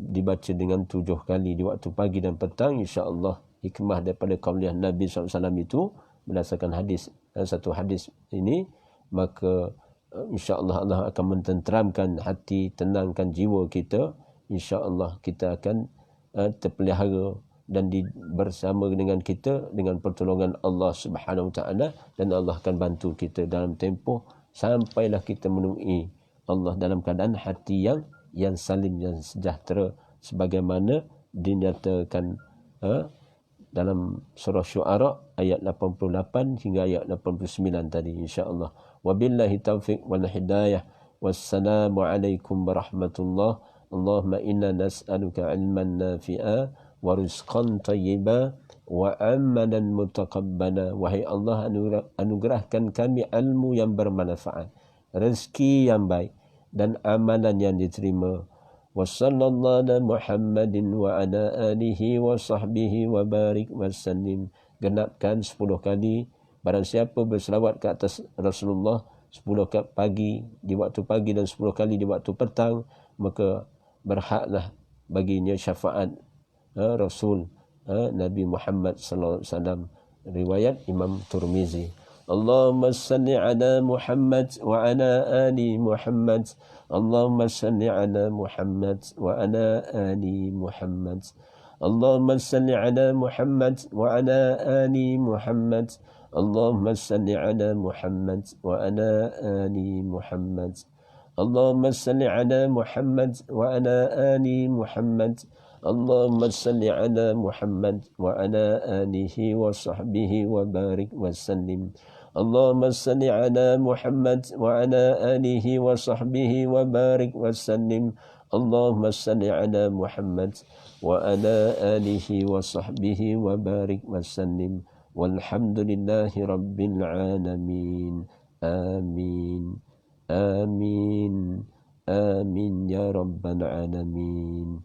Dibaca dengan 7 kali di waktu pagi dan petang, insya-Allah. Hikmah daripada qauliah Nabi SAW itu berdasarkan hadis, satu hadis ini, maka insya-Allah Allah akan mententeramkan hati, tenangkan jiwa kita. Insya-Allah kita akan terpelihara dan bersama dengan kita dengan pertolongan Allah Subhanahu Wa Taala, dan Allah akan bantu kita dalam tempoh sampailah kita menemui Allah dalam keadaan hati yang salim, yang sejahtera, sebagaimana dinyatakan dalam surah Syu'ara ayat 88 hingga ayat 89 tadi, insya-Allah. Wabillahi taufiq wal hidayah. Wassalamu alaikum warahmatullahi. Allahumma inna nas'aluka ilman nafi'a wa rizqan tayyiba wa amalan mutaqabbala. Wahai Allah, anugerahkan kami ilmu yang bermanfaat, rezeki yang baik, dan amalan yang diterima. Wa sallallahu ala Muhammadin wa ala alihi wa sahbihi wa barik wa sallim. Genapkan 10 kali. Barang siapa berselawat ke atas Rasulullah 10 kali pagi, di waktu pagi, dan 10 kali di waktu petang, maka berhaklah baginya syafaat Rasul Nabi Muhammad sallallahu alaihi wasallam. Riwayat Imam Tirmizi. Allahumma salli ala Muhammad wa ala ali Muhammad. Allahumma salli ala Muhammad wa ala ali Muhammad. Allahumma salli ala Muhammad wa ala ali Muhammad. Allahumma salli ala Muhammad wa ala ali Muhammad. Allahumma salli ala Muhammad wa ala ali Muhammad. Allahumma salli ala Muhammad wa ala alihi wa sahbihi wa barik wa sallim. Allahumma salli ala Muhammad wa ala alihi wa sahbihi wa barik wa sallim. Allahumma salli ala Muhammad wa ala alihi wa sahbihi wa barik wa sallim. Walhamdulillahi rabbil alamin. Amin. Amin. Amin ya rabbal alamin.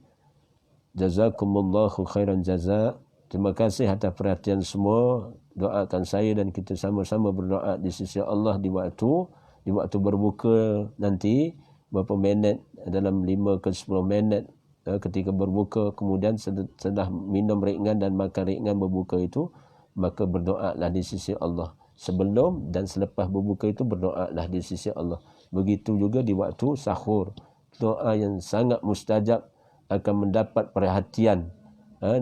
Jazakumullahu khairan jaza. Terima kasih atas perhatian semua. Doakan saya dan kita sama-sama berdoa di sisi Allah di waktu berbuka nanti, beberapa minit, dalam 5 ke 10 minit ketika berbuka, kemudian setelah minum ringan dan makan ringan berbuka itu, maka berdoalah di sisi Allah. Sebelum dan selepas berbuka itu berdoalah di sisi Allah. Begitu juga di waktu sahur. Doa yang sangat mustajab akan mendapat perhatian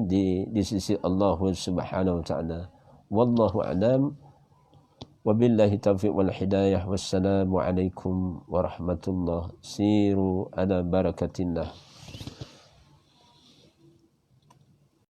di sisi Allah Subhanahu Wa Taala. Wallahu a'lam. Wabillahi taufiq wal hidayah. Wassalamu alaikum warahmatullahi. Siru ala barakatillah.